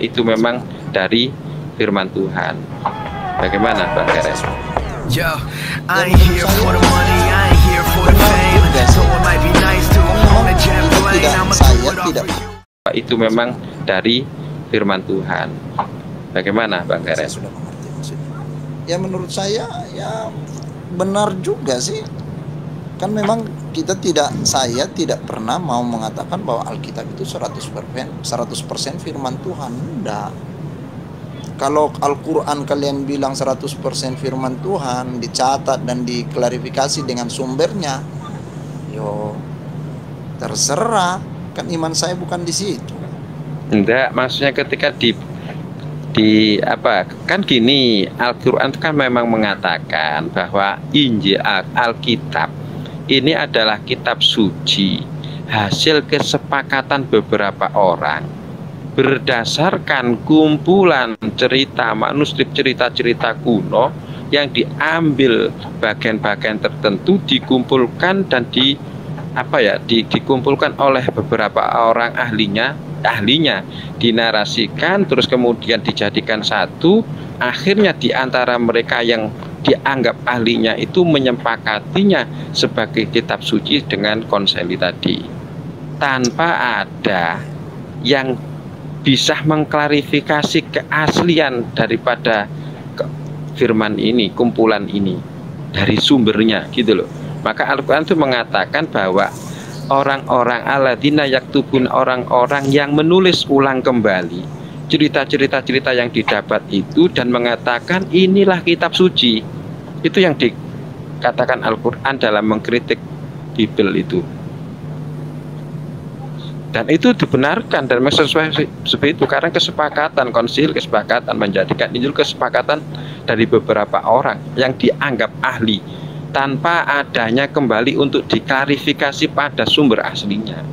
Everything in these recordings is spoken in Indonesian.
itu memang dari firman Tuhan. Bagaimana Bang Karen? Yo, I ain't here for the money, I ain't here for the fame. So it might be nice to own a jet plane. I'ma do it all for you. Itu memang dari firman Tuhan. Bagaimana Bang Karen? Saya sudah mengerti maksudnya. Ya menurut saya ya benar juga sih. Kan memang saya tidak pernah mau mengatakan bahwa Alkitab itu 100% firman Tuhan. Enggak. Kalau Al-Quran kalian bilang 100% firman Tuhan, dicatat dan diklarifikasi dengan sumbernya, yo terserah. Kan iman saya bukan di situ. Enggak, maksudnya ketika di apa kan gini, Al-Quran kan memang mengatakan bahwa Injil Alkitab ini adalah kitab suci, hasil kesepakatan beberapa orang berdasarkan kumpulan cerita manuskrip, cerita-cerita kuno yang diambil bagian-bagian tertentu, dikumpulkan dan dikumpulkan oleh beberapa orang ahlinya, dinarasikan, terus kemudian dijadikan satu. Akhirnya di antara mereka yang dianggap ahlinya itu menyepakatinya sebagai kitab suci dengan konsili tadi, tanpa ada yang bisa mengklarifikasi keaslian daripada firman ini, kumpulan ini dari sumbernya, gitu loh. Maka Al-Quran itu mengatakan bahwa orang-orang alladzina yaktubun, orang-orang yang menulis ulang kembali cerita-cerita yang didapat itu dan mengatakan inilah kitab suci. Itu yang dikatakan Al-Quran dalam mengkritik Bible itu. Dan itu dibenarkan dan sesuai seperti itu karena kesepakatan konsil, kesepakatan menjadikan Injil kesepakatan dari beberapa orang yang dianggap ahli tanpa adanya kembali untuk diklarifikasi pada sumber aslinya.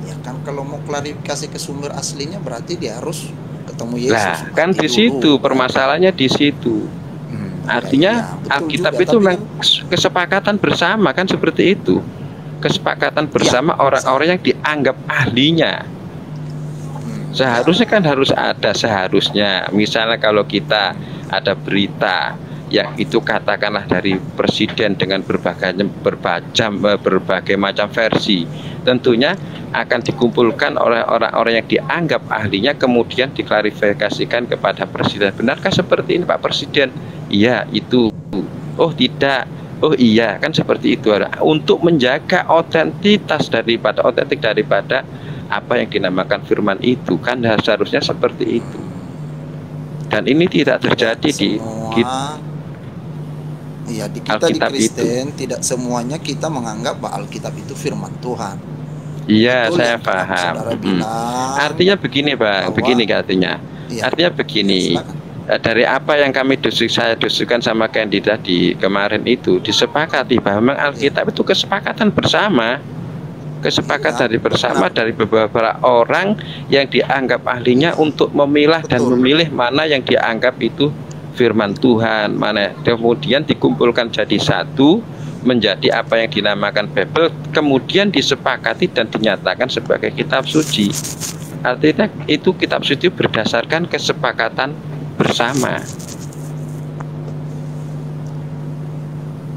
Ya kan kalau mau klarifikasi ke sumber aslinya berarti dia harus ketemu Yesus. Nah, kan di situ permasalahannya di situ. Artinya ya, Alkitab juga, itu memang kesepakatan bersama kan seperti itu. Kesepakatan bersama orang-orang yang dianggap ahlinya. Seharusnya kan harus ada, seharusnya misalnya kalau kita ada berita yang itu katakanlah dari presiden dengan berbagai macam versi, tentunya akan dikumpulkan oleh orang-orang yang dianggap ahlinya, kemudian diklarifikasikan kepada presiden. Benarkah seperti ini Pak Presiden? Iya itu. Oh tidak. Oh iya, kan seperti itu, untuk menjaga otentik daripada apa yang dinamakan firman itu, kan seharusnya seperti itu. Dan ini tidak terjadi di kita di Kristen itu. Tidak semuanya kita menganggap bahwa Alkitab itu firman Tuhan. Iya, betul, saya paham. Artinya begini Bang, begini artinya. Iya, artinya begini. Dari apa yang saya diskusikan sama kandidat di kemarin itu, disepakati bahwa memang Alkitab itu kesepakatan bersama, dari beberapa orang yang dianggap ahlinya untuk memilah dan memilih mana yang dianggap itu firman Tuhan, mana kemudian dikumpulkan jadi satu menjadi apa yang dinamakan Bible, kemudian disepakati dan dinyatakan sebagai kitab suci. Artinya itu kitab suci berdasarkan kesepakatan bersama.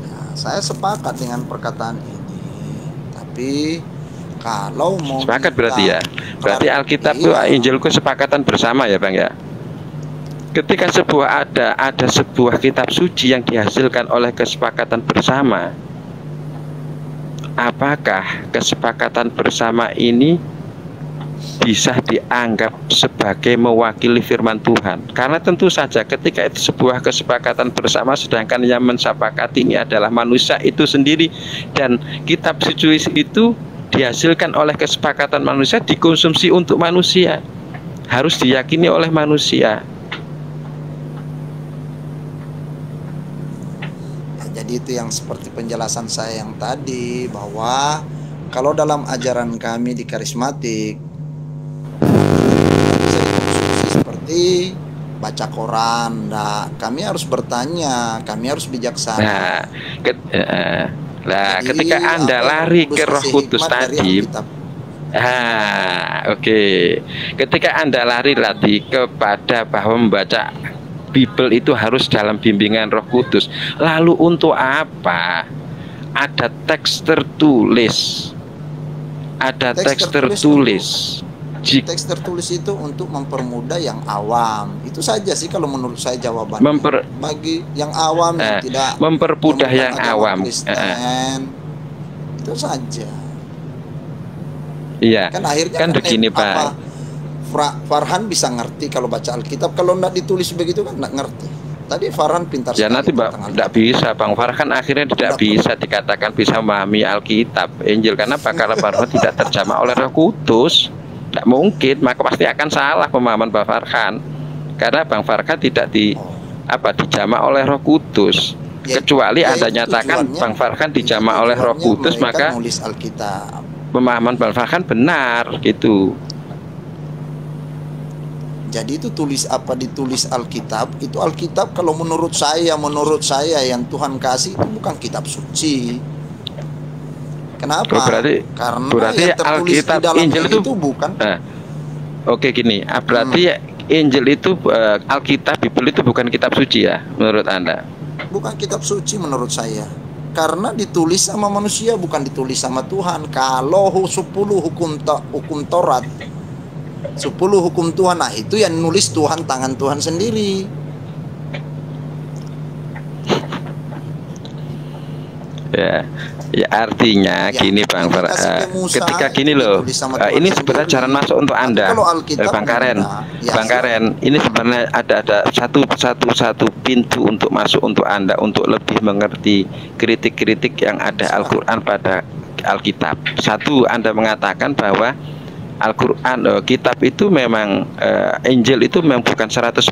Ya, saya sepakat dengan perkataan ini. Tapi kalau mau sepakat berarti ya. Berarti Alkitab itu Injil itu kesepakatan bersama ya Bang ya. Ketika ada sebuah kitab suci yang dihasilkan oleh kesepakatan bersama, apakah kesepakatan bersama ini bisa dianggap sebagai mewakili firman Tuhan? Karena tentu saja ketika itu sebuah kesepakatan bersama, sedangkan yang mensepakati ini adalah manusia itu sendiri, dan kitab suci itu dihasilkan oleh kesepakatan manusia, dikonsumsi untuk manusia, harus diyakini oleh manusia. Ya, jadi itu yang seperti penjelasan saya yang tadi, bahwa kalau dalam ajaran kami di karismatik seperti baca koran, nah, kami harus bertanya, kami harus bijaksana. Nah, ketika Anda lari ke Roh Kudus tadi, Oke. Ketika Anda lari tadi kepada bahwa membaca Bible itu harus dalam bimbingan Roh Kudus, lalu untuk apa ada teks tertulis? Ada teks tertulis. Teks tertulis itu untuk mempermudah yang awam. Itu saja sih kalau menurut saya jawabannya. Bagi yang awam yang tidak mempermudah yang awam. Kristen, itu saja. Iya. Kan akhirnya kan begini Pak. Farhan bisa ngerti kalau baca Alkitab. Kalau enggak ditulis begitu kan enggak ngerti. Tadi Farhan pintar sekali. Ya nanti tidak bisa Bang Farhan akhirnya tidak bisa dikatakan bisa memahami Alkitab, Injil, karena Bakal Farhan tidak terjamah oleh Roh Kudus. Tidak mungkin, maka pasti akan salah pemahaman Bang Farhan, karena Bang Farhan tidak dijamah oleh Roh Kudus. Kecuali Anda nyatakan Bang Farhan dijamah oleh Roh Kudus, maka pemahaman Bang Farhan benar gitu. Jadi itu ditulis Alkitab, itu Alkitab kalau menurut saya yang Tuhan kasih itu bukan kitab suci. Kenapa? Karena yang tertulis Alkitab, di dalam Injil itu bukan. Oke gini, berarti Injil itu Alkitab, Bible itu bukan kitab suci ya menurut Anda? Bukan kitab suci menurut saya. Karena ditulis sama manusia, bukan ditulis sama Tuhan. Kalau 10 hukum Taurat, 10 hukum Tuhan, nah itu yang nulis Tuhan, tangan Tuhan sendiri. Ya artinya gini Bang ketika gini loh, ini sebenarnya jalan masuk untuk Anda, Bang Karen. Bang Karen, ini sebenarnya ada satu pintu untuk masuk untuk Anda, untuk lebih mengerti kritik-kritik yang ada Al-Quran pada Alkitab. Satu, Anda mengatakan bahwa Al-Quran, kitab itu memang Injil itu memang bukan 100%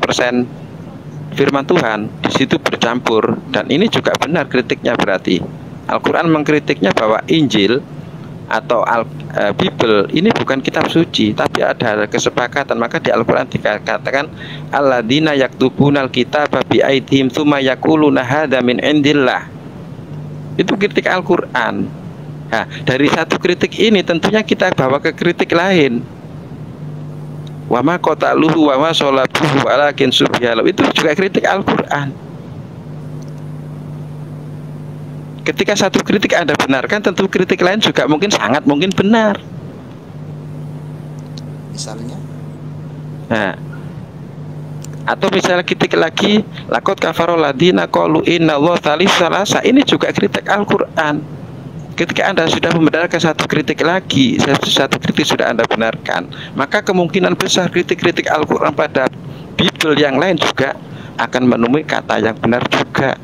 firman Tuhan, di situ bercampur, dan ini juga benar kritiknya. Berarti Al-Quran mengkritiknya bahwa Injil atau Bible ini bukan kitab suci, tapi ada kesepakatan. Maka di Al-Quran dikatakan alladzina yaktubunal kitaba bi aydihim tsumma yaquluna hadza min indillah. Itu kritik Al-Quran. Nah, dari satu kritik ini tentunya kita bawa ke kritik lain. Wa ma qataluhu wa ma salabuhu walakin subhiyalahu. Itu juga kritik Al-Quran. Ketika satu kritik Anda benarkan, tentu kritik lain juga sangat mungkin benar. Misalnya? Nah, atau misalnya kritik lagi, laqad kafarul ladzina qalu innallaha tsalits salasa. Ini juga kritik Al-Quran. Ketika Anda sudah membenarkan satu kritik lagi, satu kritik sudah Anda benarkan, maka kemungkinan besar kritik-kritik Al-Quran pada Bible yang lain juga akan menemui kata yang benar juga.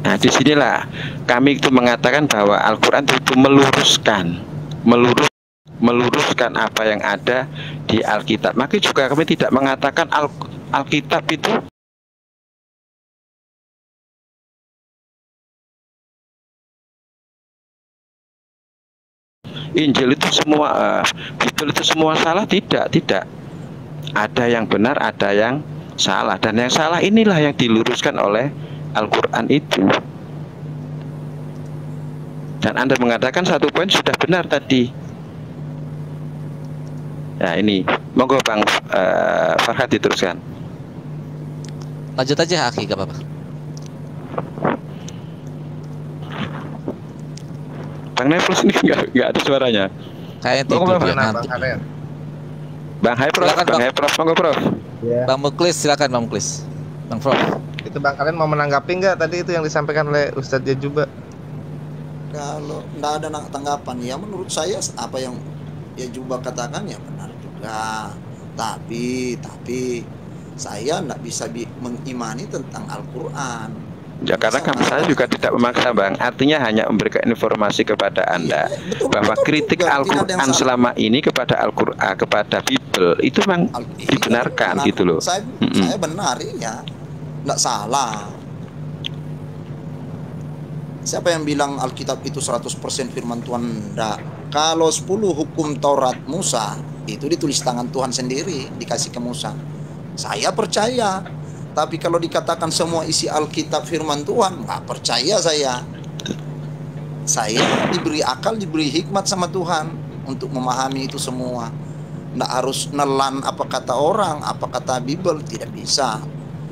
Nah, disinilah kami itu mengatakan bahwa Al-Quran itu meluruskan apa yang ada di Alkitab. Maka juga kami tidak mengatakan Alkitab itu Injil itu semua, Bible itu semua salah. Tidak. Ada yang benar, ada yang salah, dan yang salah inilah yang diluruskan oleh Al-Quran itu. Dan Anda mengatakan satu poin sudah benar tadi. Ya ini, monggo Bang Farhad diteruskan. Lanjut aja Aki, gak apa-apa. Bang Nefros ini nggak ada suaranya. Kayak tidur ya nanti. Bang Hai Prof, Bang Hai Prof, monggo Prof. Ya. Bang Muklis, silakan Bang Muklis. Bang Prof. Itu Bang kalian mau menanggapi nggak tadi itu yang disampaikan oleh Ustadz Jajuba? Kalau nggak ada tanggapan, ya menurut saya apa yang Jajuba katakan ya benar juga. Tapi saya nggak bisa mengimani tentang Al-Quran. Ya karena saya juga tidak memaksa Bang. Artinya hanya memberikan informasi kepada Anda bahwa kritik Al-Quran selama ini kepada Al-Quran, kepada Bible itu memang dibenarkan gitu loh. Saya benar ya, nggak salah. Siapa yang bilang Alkitab itu 100% firman Tuhan? Nggak. Kalau 10 hukum Taurat Musa itu ditulis tangan Tuhan sendiri, dikasih ke Musa. Saya percaya. Tapi kalau dikatakan semua isi Alkitab firman Tuhan, nggak percaya saya. Saya diberi akal, diberi hikmat sama Tuhan untuk memahami itu semua. Nggak harus nelan apa kata orang, apa kata Bible, tidak bisa.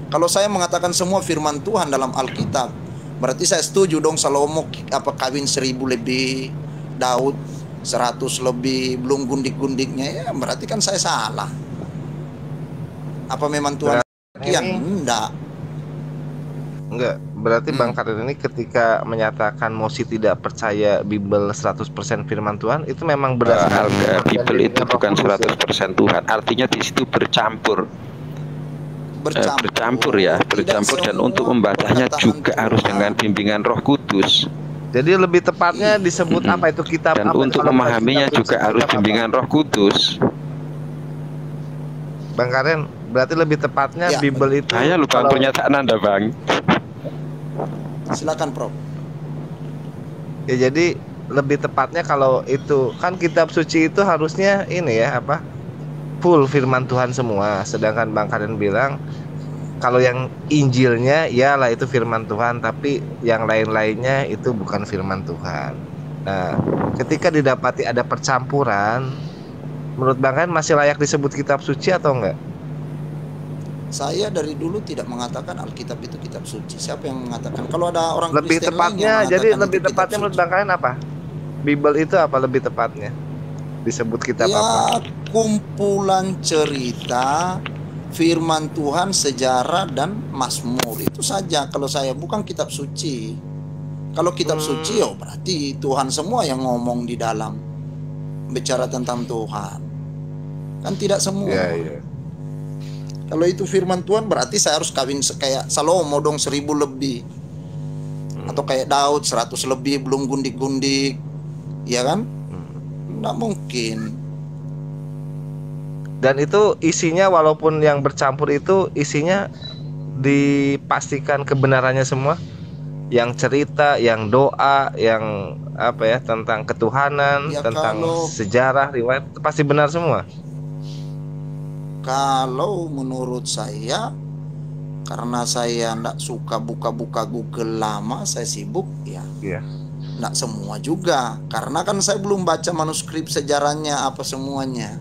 Kalau saya mengatakan semua firman Tuhan dalam Alkitab, berarti saya setuju dong Salomo kawin 1000 lebih, Daud 100 lebih, belum gundik-gundiknya, ya berarti kan saya salah. Apa memang Tuhan sekian? Enggak, berarti Bang Karin ini ketika menyatakan Mosi tidak percaya Bible 100% firman Tuhan, itu memang berdasarkan Bible itu bukan 100% Tuhan. Artinya di situ bercampur ya, bercampur, dan untuk membacanya juga harus dengan bimbingan Roh Kudus. Jadi lebih tepatnya disebut apa itu kitab, dan apa untuk memahaminya juga harus bimbingan Roh Kudus. Bang Karen, berarti lebih tepatnya ya, Bible itu. Saya lupa pernyataan Anda, Bang. Silakan, Prof. Ya, jadi lebih tepatnya kalau itu kan kitab suci itu harusnya ini ya, apa? Full firman Tuhan semua. Sedangkan Bang Karen bilang kalau yang Injilnya yalah itu firman Tuhan, tapi yang lain-lainnya itu bukan firman Tuhan. Nah, ketika didapati ada percampuran, menurut Bang Karen masih layak disebut kitab suci atau enggak? Saya dari dulu tidak mengatakan Alkitab itu kitab suci. Siapa yang mengatakan? Kalau ada orang lebih Kristen tepatnya, jadi lebih tepatnya menurut suci. Bang Karen apa? Bible itu apa lebih tepatnya disebut kitab ya, apa? Kumpulan cerita, firman Tuhan, sejarah, dan Mazmur. Itu saja kalau saya, bukan kitab suci. Kalau kitab suci, oh berarti Tuhan semua yang ngomong di dalam, bicara tentang Tuhan. Kan tidak semua. Yeah. Kalau itu firman Tuhan berarti saya harus kawin kayak Salomo dong 1000 lebih. Atau kayak Daud 100 lebih, belum gundik-gundik. Ya kan? Nggak mungkin. Dan itu isinya walaupun yang bercampur itu isinya dipastikan kebenarannya semua. Yang cerita, yang doa, yang apa ya, tentang ketuhanan, ya, tentang sejarah, riwayat, pasti benar semua. Kalau menurut saya, karena saya enggak suka buka-buka Google lama, saya sibuk ya. Enggak semua juga, karena kan saya belum baca manuskrip sejarahnya apa semuanya.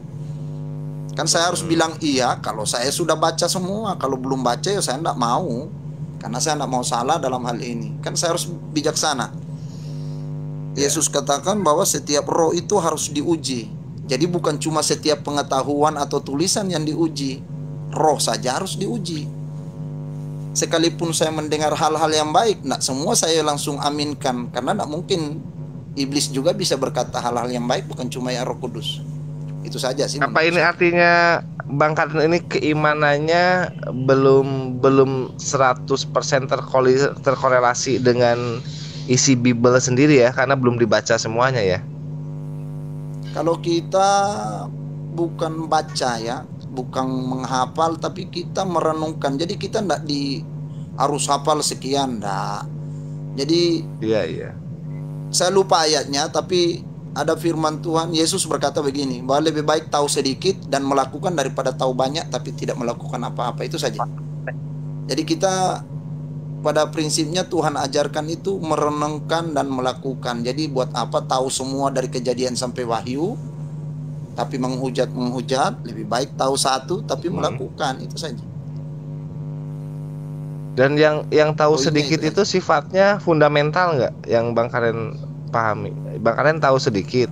Kan saya harus bilang iya kalau saya sudah baca semua. Kalau belum baca ya saya enggak mau, karena saya enggak mau salah dalam hal ini. Kan saya harus bijaksana. Yesus katakan bahwa setiap roh itu harus diuji. Jadi bukan cuma setiap pengetahuan atau tulisan yang diuji, roh saja harus diuji. Sekalipun saya mendengar hal-hal yang baik, nak semua saya langsung aminkan, karena tidak mungkin iblis juga bisa berkata hal-hal yang baik, bukan cuma ya Roh Kudus. Itu saja sih. Apa ini artinya Bang Karen ini keimanannya belum 100% terkorelasi dengan isi Bible sendiri ya, karena belum dibaca semuanya ya. Kalau kita bukan baca ya, bukan menghafal, tapi kita merenungkan. Jadi kita enggak harus hafal sekian, enggak. Jadi iya. Saya lupa ayatnya, tapi ada firman Tuhan, Yesus berkata begini, bahwa lebih baik tahu sedikit dan melakukan daripada tahu banyak tapi tidak melakukan apa-apa. Itu saja. Jadi kita pada prinsipnya Tuhan ajarkan itu merenungkan dan melakukan. Jadi buat apa tahu semua dari Kejadian sampai Wahyu tapi menghujat, lebih baik tahu satu tapi melakukan. Itu saja. Dan yang tahu sedikit itu sifatnya fundamental nggak? Yang Bang Karen pahami, Bang Karen tahu sedikit.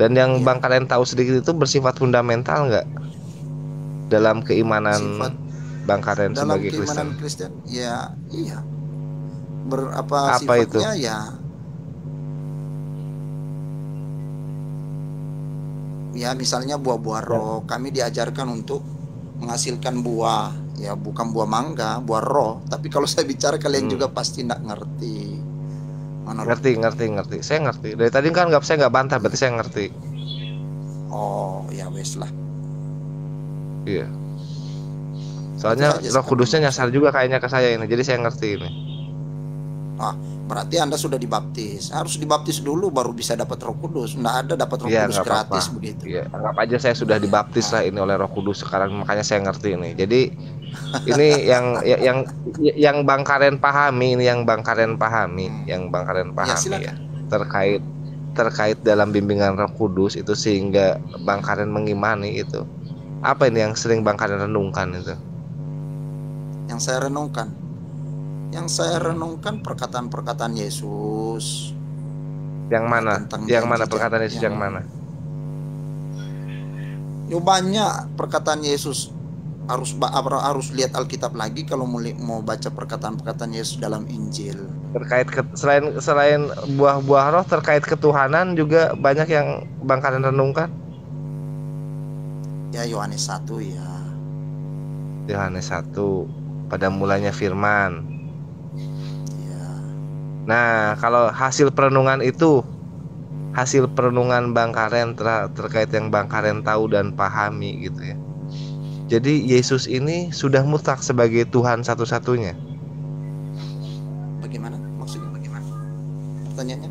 Dan yang Bang Karen tahu sedikit itu bersifat fundamental nggak dalam keimanan Bang Karen sebagai Kristen? Kristen, ya iya. Apa sifatnya itu? Ya misalnya buah-buah roh, kami diajarkan untuk menghasilkan buah, ya bukan buah mangga, buah roh. Tapi kalau saya bicara kalian juga pasti tidak ngerti. Ngerti. Saya ngerti. Dari tadi kan saya nggak bantah, berarti saya ngerti. Oh ya wes lah. Iya. Soalnya Roh Kudusnya nyasar juga kayaknya ke saya ini, jadi saya ngerti ini. Berarti Anda sudah dibaptis. Harus dibaptis dulu baru bisa dapat Roh Kudus. Nggak ada dapat Roh Ya Kudus nggak gratis apa-apa. begitu. Ya, anggap aja saya sudah dibaptis lah ini oleh Roh Kudus sekarang, makanya saya ngerti ini. Jadi ini yang Bang Karen pahami, ini yang Bang Karen pahami, yang Bang Karen pahami ya, terkait dalam bimbingan Roh Kudus itu, sehingga Bang Karen mengimani itu. Apa ini yang sering Bang Karen renungkan itu? Yang saya renungkan perkataan-perkataan Yesus. Yang mana? Yang mana perkataan Yesus yang mana? Yo, banyak perkataan Yesus. Harus lihat Alkitab lagi kalau mau baca perkataan-perkataan Yesus dalam Injil. Terkait selain buah-buah roh, terkait ketuhanan juga banyak yang Bang Karen renungkan. Ya, Yohanes 1 ya. Yohanes 1, pada mulanya firman. Nah, kalau hasil perenungan itu, hasil perenungan Bang Karen terkait yang Bang Karen tahu dan pahami gitu ya. Jadi Yesus ini sudah mutlak sebagai Tuhan satu-satunya. Bagaimana? Maksudnya bagaimana? Pertanyaannya?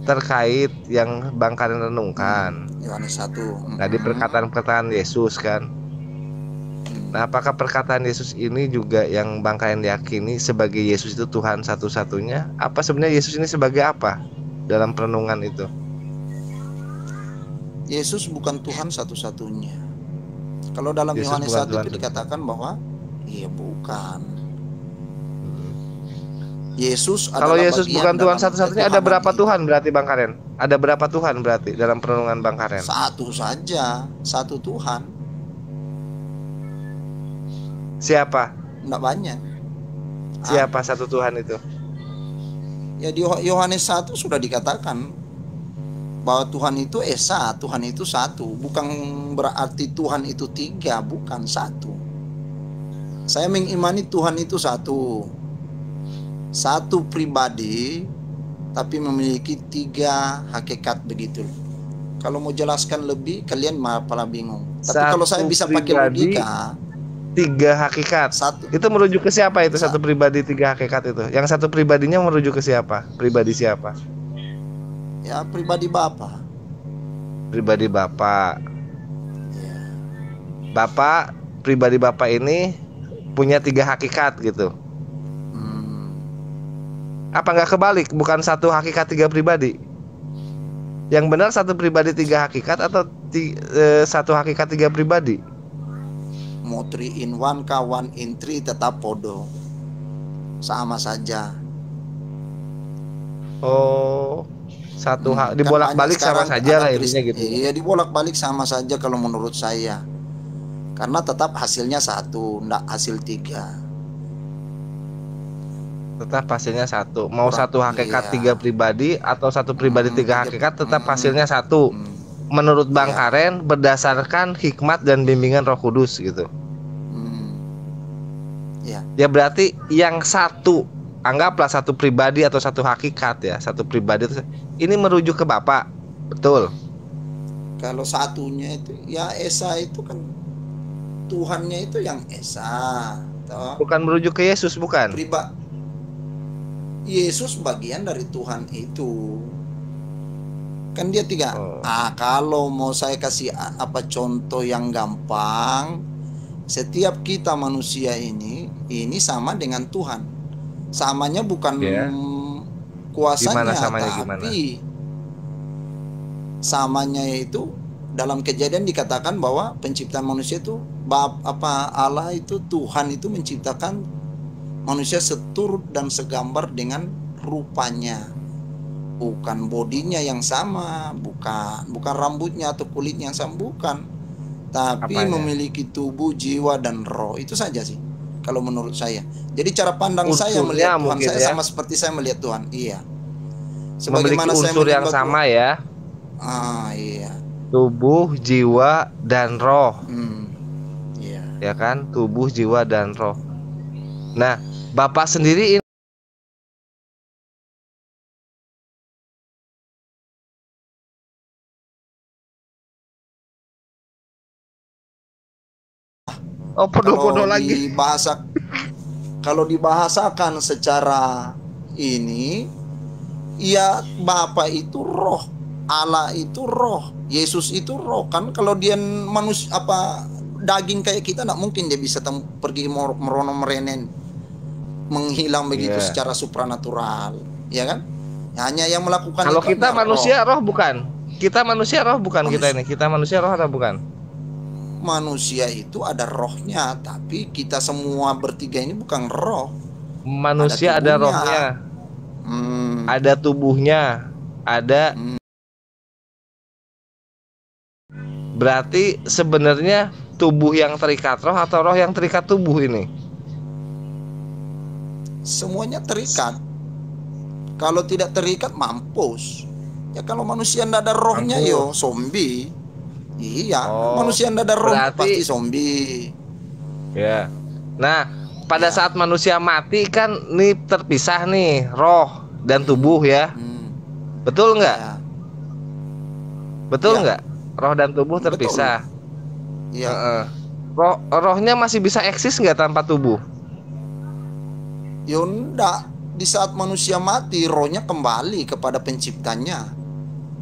Terkait yang Bang Karen renungkan. Yohanes 1. Tadi perkataan-perkataan Yesus kan. Nah, apakah perkataan Yesus ini juga yang Bang Karen yakini sebagai Yesus itu Tuhan satu-satunya? Apa sebenarnya Yesus ini sebagai apa dalam perenungan itu? Yesus bukan Tuhan satu-satunya. Kalau dalam Yohanes 1 itu dikatakan bahwa bukan. Yesus kalau Yesus bukan Tuhan satu-satunya, ada berapa Tuhan berarti Bang Karen? Ada berapa Tuhan berarti dalam perenungan Bang Karen? Satu saja, satu Tuhan. Siapa? Enggak banyak. Siapa satu Tuhan itu? Ya, di Yohanes 1 sudah dikatakan bahwa Tuhan itu esa, Tuhan itu satu. Bukan berarti Tuhan itu tiga, bukan satu. Saya mengimani Tuhan itu satu. Satu pribadi, tapi memiliki tiga hakikat begitu. Kalau mau jelaskan lebih, kalian malah bingung. Tapi kalau saya bisa pakai logika, tiga hakikat. Itu merujuk ke siapa itu? Satu pribadi tiga hakikat itu. Yang satu pribadinya merujuk ke siapa? Pribadi siapa? Ya, pribadi Bapa. Pribadi Bapa. Bapa, pribadi Bapa ini punya tiga hakikat gitu. Apa nggak kebalik? Bukan satu hakikat tiga pribadi? Yang benar satu pribadi tiga hakikat atau satu hakikat tiga pribadi? Mau 3 in 1 kah 1 in 3 tetap podo, sama saja. Oh, satu dibolak-balik sama saja lah intinya gitu. Iya, dibolak-balik sama saja kalau menurut saya, karena tetap hasilnya satu, enggak hasil tiga. Tetap hasilnya satu. Mau satu hakikat tiga pribadi atau satu pribadi tiga hakikat, tetap hasilnya satu. Menurut Bang Karen berdasarkan hikmat dan bimbingan Roh Kudus gitu. Ya berarti yang satu, anggaplah satu pribadi atau satu hakikat ya, satu pribadi itu, ini merujuk ke Bapa, betul? Kalau satunya itu ya esa, itu kan Tuhannya itu yang esa. Bukan merujuk ke Yesus, bukan? Yesus bagian dari Tuhan itu. Kan dia tiga. Kalau mau saya kasih contoh yang gampang, setiap kita manusia ini sama dengan Tuhan. Samanya bukan kuasanya, tapi samanya itu dalam Kejadian dikatakan bahwa penciptaan manusia itu Allah itu, Tuhan itu menciptakan manusia seturut dan segambar dengan rupanya. Bukan bodinya yang sama, bukan rambutnya atau kulitnya yang sama, bukan. Tapi memiliki tubuh, jiwa, dan roh. Itu saja sih kalau menurut saya. Jadi cara pandang saya melihat Tuhan saya sama seperti saya melihat Tuhan. Iya. Sebagaimana memiliki unsur yang sama ya. Iya. Tubuh, jiwa, dan roh. Iya. Ya kan? Tubuh, jiwa, dan roh. Nah, Bapak sendiri podo-podo lagi. kalau dibahasakan secara ini, ya Bapa itu roh, Allah itu roh, Yesus itu roh. Kan kalau dia manusia daging kayak kita, nggak mungkin dia bisa pergi merono merenen menghilang begitu secara supranatural, ya kan? Hanya yang melakukan kalau itu kita manusia roh bukan? Kita manusia roh bukan? Kita manusia roh atau bukan? Manusia itu ada rohnya, tapi kita semua bertiga ini bukan roh. Manusia ada rohnya, ada tubuhnya, ada. Berarti sebenarnya tubuh yang terikat roh atau roh yang terikat tubuh ini? Semuanya terikat. Kalau tidak terikat mampus. Ya kalau manusia ndak ada rohnya yo zombie. Iya, manusia ndak ada roh pasti zombie. Ya. Nah, pada saat manusia mati kan nih terpisah nih roh dan tubuh ya. Betul nggak? Ya. Betul nggak? Roh dan tubuh terpisah. Iya. Rohnya masih bisa eksis nggak tanpa tubuh? Ya enggak. Di saat manusia mati, rohnya kembali kepada penciptanya.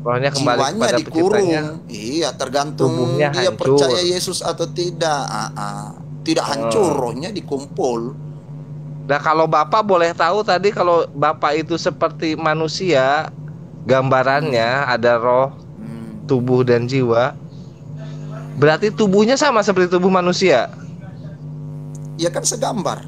Rohnya kembali jiwanya kepada dikurung. penciptanya. Iya, tergantung Tubuhnya dia hancur. percaya Yesus atau tidak. Tidak hancur, rohnya dikumpul. Nah, kalau Bapak boleh tahu tadi kalau Bapak itu seperti manusia, gambarannya ada roh, tubuh dan jiwa. Berarti tubuhnya sama seperti tubuh manusia. Ya kan segambar.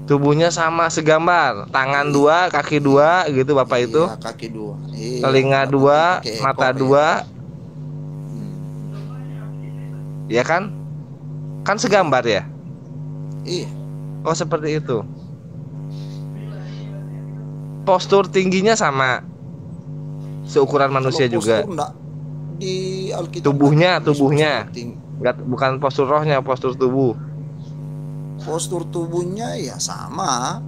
Tubuhnya sama segambar, tangan dua, kaki dua gitu Bapak itu. Iya, kaki dua. Iya, Telinga dua, pakai mata ekor, dua. Ya kan? Kan segambar ya? Iya. Oh, seperti itu. Postur tingginya sama. Seukuran manusia Kalau juga. postur enggak, di Alkitab Tubuhnya. enggak, Bukan postur rohnya, postur tubuh. postur tubuhnya ya sama,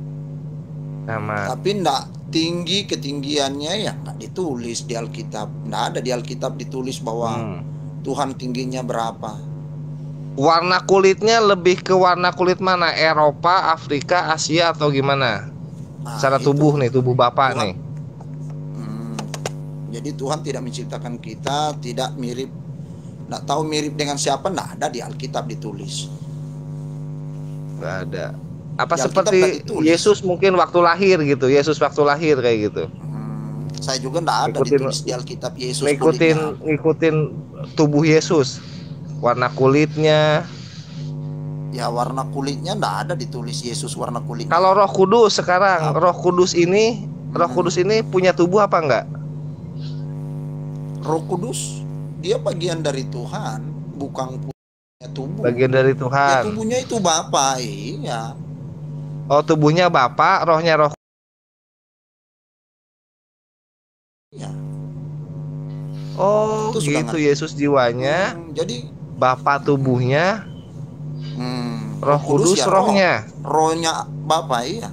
Sama. tapi enggak tinggi ketinggiannya ya enggak ditulis di Alkitab. Enggak ada di Alkitab ditulis bahwa Tuhan tingginya berapa. Warna kulitnya lebih ke warna kulit mana? Eropa, Afrika, Asia atau gimana? Nah, Secara itu tubuh nih, tubuh Bapak Tuhan. nih. Jadi Tuhan tidak menciptakan kita tidak mirip, enggak tahu mirip dengan siapa, enggak ada di Alkitab ditulis. Gak ada. Apa Di Alkitab seperti nggak ditulis. Yesus mungkin waktu lahir gitu? Yesus waktu lahir kayak gitu. Saya juga enggak ada ditulis di Alkitab Yesus kulitnya. Ngikutin tubuh Yesus. Warna kulitnya. Ya warna kulitnya enggak ada ditulis Yesus warna kulitnya. Kalau Roh Kudus sekarang, Roh Kudus ini punya tubuh apa enggak? Roh Kudus dia bagian dari Tuhan, bukan punya tubuh. Bagian dari Ya, Tuhan. tubuhnya itu Bapa, iya. Oh, tubuhnya Bapak, rohnya Roh. Ya. Oh, Itu sudah gitu. ngerti. Yesus jiwanya, Jadi Bapak tubuhnya, Roh Kudus ya rohnya. Rohnya Bapa, iya.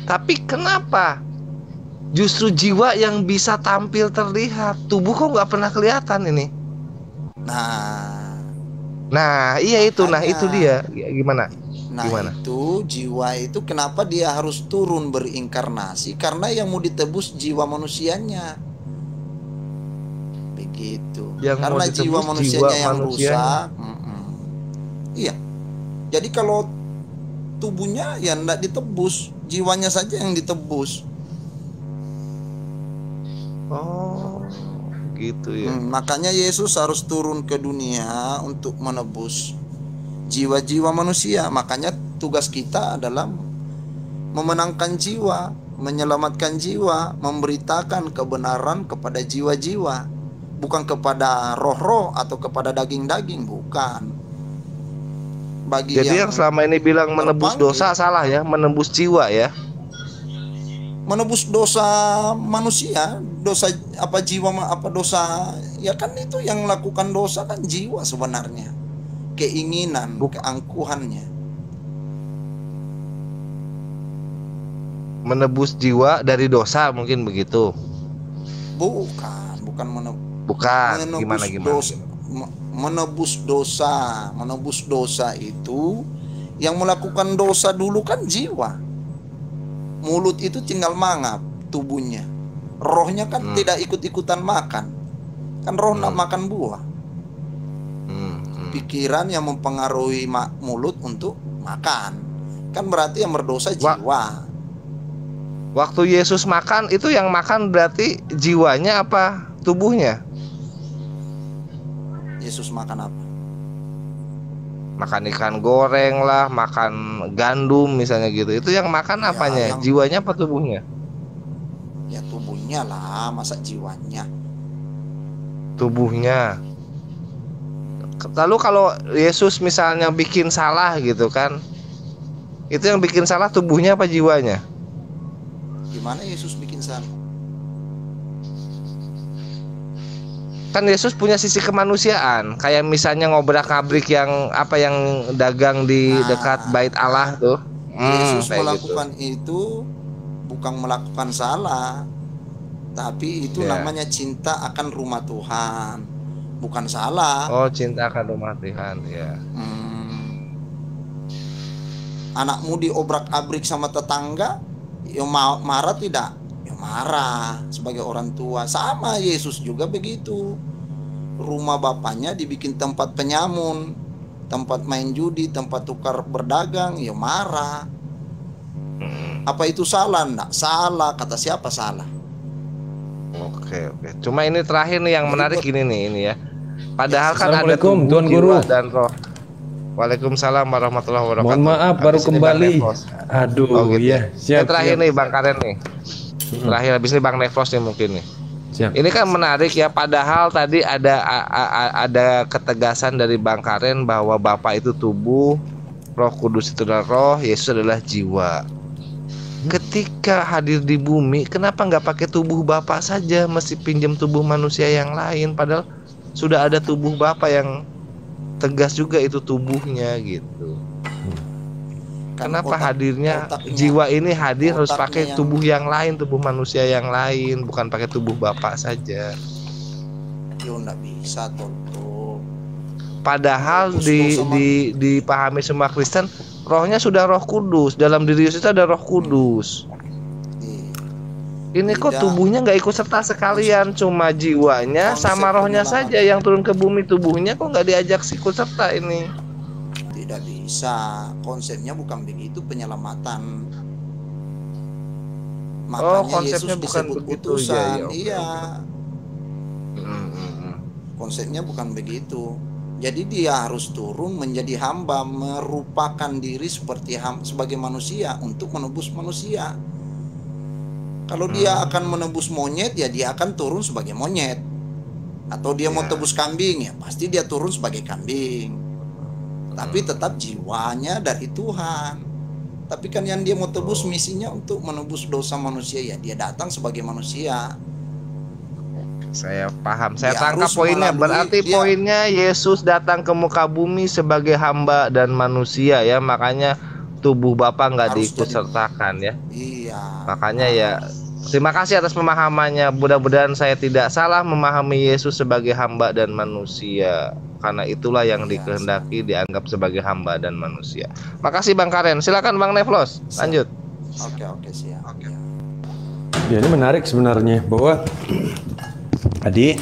Tapi kenapa justru jiwa yang bisa tampil terlihat, tubuh kok nggak pernah kelihatan ini? Nah, iya itu. Nah, itu dia. Gimana? Gimana? Itu jiwa itu kenapa dia harus turun berinkarnasi? Karena yang mau ditebus jiwa manusianya. Begitu. Yang Karena mau ditebus jiwa manusianya yang manusianya. rusak. Iya. Jadi kalau tubuhnya ya enggak ditebus, jiwanya saja yang ditebus. Oh, gitu ya. Makanya Yesus harus turun ke dunia untuk menebus jiwa-jiwa manusia. Makanya tugas kita adalah memenangkan jiwa, menyelamatkan jiwa, memberitakan kebenaran kepada jiwa-jiwa, bukan kepada roh-roh atau kepada daging-daging, bukan. Jadi yang selama ini bilang menebus dosa salah ya, menebus jiwa ya. Menebus dosa manusia, dosa apa jiwa apa dosa, ya kan itu yang melakukan dosa kan jiwa sebenarnya. Keinginan, keangkuhannya. Menebus jiwa dari dosa mungkin begitu. Bukan Bukan. menebus Gimana? dosa, menebus dosa. Menebus dosa itu yang melakukan dosa dulu kan jiwa. Mulut itu tinggal mangap tubuhnya. Rohnya kan tidak ikut-ikutan makan. Kan roh nak makan buah. Pikiran yang mempengaruhi mulut untuk makan. Kan berarti yang berdosa jiwa. Waktu Yesus makan itu yang makan berarti jiwanya apa tubuhnya? Yesus makan apa? Makan ikan goreng lah, makan gandum misalnya gitu. Itu yang makan apanya? Jiwanya apa tubuhnya? Ya tubuhnya lah, masa jiwanya? Tubuhnya. Lalu kalau Yesus misalnya bikin salah gitu kan, itu yang bikin salah tubuhnya apa jiwanya? Gimana Yesus bikin salah? Kan Yesus punya sisi kemanusiaan, kayak misalnya ngobrak-abrik yang dagang di dekat bait Allah tuh. Yesus melakukan itu bukan melakukan salah, tapi itu namanya cinta akan rumah Tuhan, bukan salah. Oh, cinta akan rumah Tuhan, ya. Anakmu diobrak-abrik sama tetangga, ya marah tidak? Ya marah sebagai orang tua. Sama Yesus juga begitu. Rumah bapaknya dibikin tempat penyamun, tempat main judi, tempat tukar berdagang, ya marah. Apa itu salah? Nggak salah. Kata siapa salah? Oke. Cuma ini terakhir nih yang menarik ini ya. Padahal kan ada Assalamualaikum Tuan Guru dan roh. Waalaikumsalam warahmatullahi wabarakatuh. Mohon maaf baru kembali. Aduh, gitu. Ya. Siap. Terakhir nih Bang Karen nih. Terakhir habis ini Bang Nefros nih mungkin nih. Siap. Ini kan menarik ya, padahal tadi ada ketegasan dari Bang Karen bahwa Bapa itu tubuh, Roh Kudus itu adalah roh, Yesus adalah jiwa. Ketika hadir di bumi, kenapa nggak pakai tubuh Bapa saja, mesti pinjam tubuh manusia yang lain, padahal sudah ada tubuh Bapa yang tegas juga itu tubuhnya gitu. Kenapa hadirnya jiwa ini hadir harus pakai tubuh yang lain, tubuh manusia yang lain, bukan pakai tubuh Bapak saja? Yo nggak bisa tuh. Padahal dipahami semua Kristen, rohnya sudah Roh Kudus, dalam diri Yesus itu ada Roh Kudus. Ini kok tubuhnya nggak ikut serta sekalian, cuma jiwanya sama rohnya saja yang turun ke bumi, tubuhnya kok nggak diajak ikut serta ini? Tidak bisa, konsepnya bukan begitu penyelamatan. Makanya konsepnya Yesus bukan disebut begitu utusan. ya, Iya. Konsepnya bukan begitu. Jadi dia harus turun menjadi hamba, merupakan diri seperti sebagai manusia untuk menebus manusia. Kalau dia akan menebus monyet, ya dia akan turun sebagai monyet. Atau dia mau tebus kambing, ya pasti dia turun sebagai kambing. Tapi tetap jiwanya dari Tuhan. Tapi kan yang dia mau tebus misinya untuk menebus dosa manusia, ya dia datang sebagai manusia. Saya paham, saya tangkap poinnya. Berarti poinnya Yesus datang ke muka bumi sebagai hamba dan manusia ya. Makanya tubuh Bapa nggak diikutsertakan ya. Iya. Makanya ya terima kasih atas pemahamannya. Mudah-mudahan saya tidak salah memahami Yesus sebagai hamba dan manusia. Karena itulah yang dikehendaki dianggap sebagai hamba dan manusia. Makasih Bang Karen. Silakan Bang Neflos, lanjut. Oke siap. Ya, ini menarik sebenarnya bahwa tadi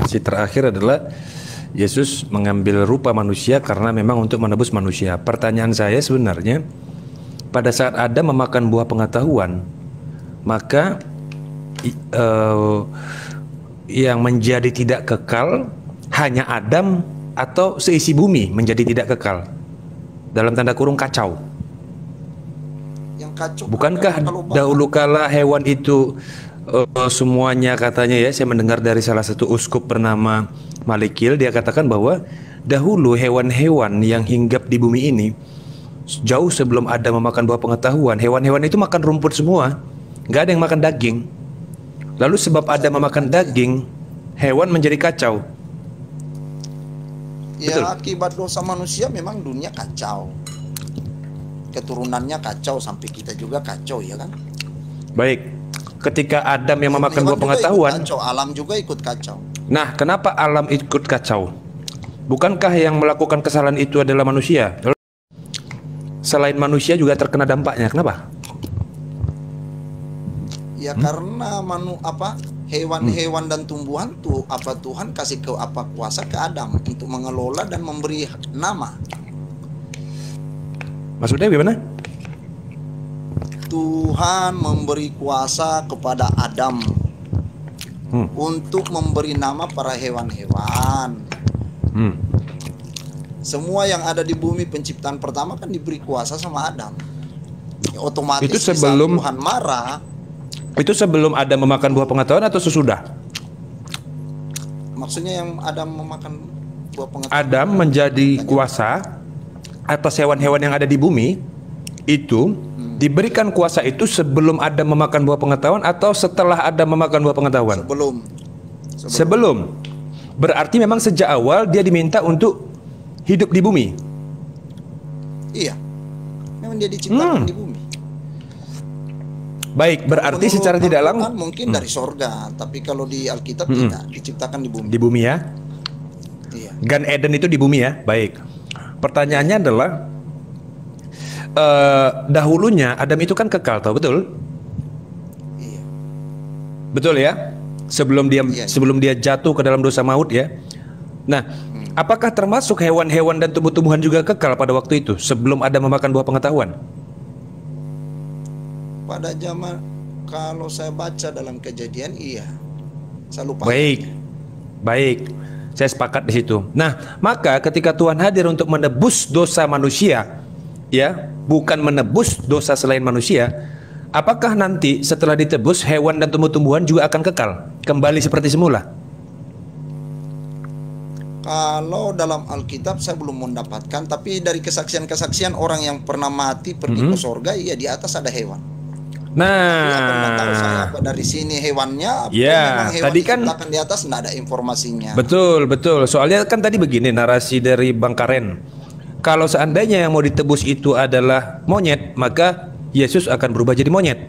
si terakhir adalah Yesus mengambil rupa manusia karena memang untuk menebus manusia. Pertanyaan saya sebenarnya, pada saat Adam memakan buah pengetahuan, maka yang menjadi tidak kekal hanya Adam atau seisi bumi menjadi tidak kekal? Dalam tanda kurung kacau. Yang kacau. Bukankah dahulu kala hewan itu semuanya katanya ya, saya mendengar dari salah satu uskup bernama Malikil, dia katakan bahwa dahulu hewan-hewan yang hinggap di bumi ini jauh sebelum Adam memakan buah pengetahuan, hewan-hewan itu makan rumput semua, nggak ada yang makan daging. Lalu sebab Adam memakan daging, hewan menjadi kacau. Ya, betul? Akibat dosa manusia memang dunia kacau. Keturunannya kacau, sampai kita juga kacau ya kan. Baik, ketika Adam yang memakan buah pengetahuan, kacau, alam juga ikut kacau. Nah, kenapa alam ikut kacau? Bukankah yang melakukan kesalahan itu adalah manusia? Selain manusia juga terkena dampaknya. Kenapa? Ya karena hewan-hewan dan tumbuhan tuh Tuhan kasih kuasa ke Adam untuk mengelola dan memberi nama. Maksudnya gimana? Tuhan memberi kuasa kepada Adam untuk memberi nama para hewan-hewan. Semua yang ada di bumi penciptaan pertama kan diberi kuasa sama Adam. Ya, otomatis itu sebelum Tuhan marah. Itu sebelum Adam memakan buah pengetahuan atau sesudah? Maksudnya yang Adam memakan buah pengetahuan. Adam menjadi kuasa atas hewan-hewan yang ada di bumi itu diberikan kuasa itu sebelum Adam memakan buah pengetahuan atau setelah Adam memakan buah pengetahuan? Sebelum. Berarti memang sejak awal dia diminta untuk hidup di bumi. Iya. Memang dia diciptakan di bumi. Baik, berarti menurut secara tidak langsung mungkin dari sorga, tapi kalau di Alkitab tidak, diciptakan di bumi. Di bumi ya? Iya. Gan Eden itu di bumi ya? Baik. Pertanyaannya adalah dahulunya Adam itu kan kekal, tau betul? Iya. Betul ya? Sebelum dia jatuh ke dalam dosa maut ya. Nah, apakah termasuk hewan-hewan dan tumbuh-tumbuhan juga kekal pada waktu itu sebelum Adam memakan buah pengetahuan? Pada zaman kalau saya baca dalam Kejadian, iya. Saya lupa. Baik. Saya sepakat di situ. Nah, maka ketika Tuhan hadir untuk menebus dosa manusia, ya, bukan menebus dosa selain manusia, apakah nanti setelah ditebus hewan dan tumbuh-tumbuhan juga akan kekal, kembali seperti semula? Kalau dalam Alkitab saya belum mendapatkan, tapi dari kesaksian-kesaksian orang yang pernah mati pergi ke surga, iya di atas ada hewan. Nah, tahu saya apa dari sini hewannya, ya, memang hewan tadi kan di atas nggak ada informasinya. Betul. Soalnya kan tadi begini narasi dari Bang Karen. Kalau seandainya yang mau ditebus itu adalah monyet, maka Yesus akan berubah jadi monyet.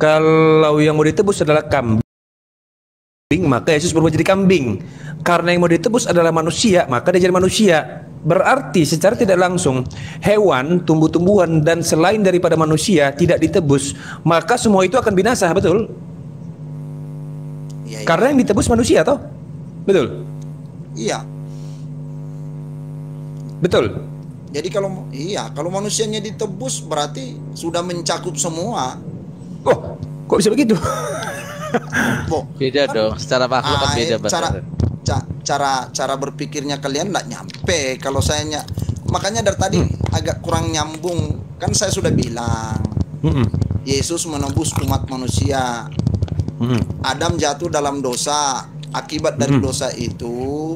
Kalau yang mau ditebus adalah kambing, maka Yesus berubah jadi kambing. Karena yang mau ditebus adalah manusia, maka dia jadi manusia. Berarti secara tidak langsung hewan, tumbuh-tumbuhan dan selain daripada manusia tidak ditebus, maka semua itu akan binasa, betul? Iya. Karena yang ditebus manusia, toh? Betul? Iya. Betul. Jadi kalau manusianya ditebus berarti sudah mencakup semua. Oh, kok bisa begitu? Beda dong, secara makhluk kan beda benar. Cara berpikirnya kalian nggak nyampe. Kalau saya makanya dari tadi agak kurang nyambung. Kan saya sudah bilang Yesus menebus umat manusia. Adam jatuh dalam dosa. Akibat dari dosa itu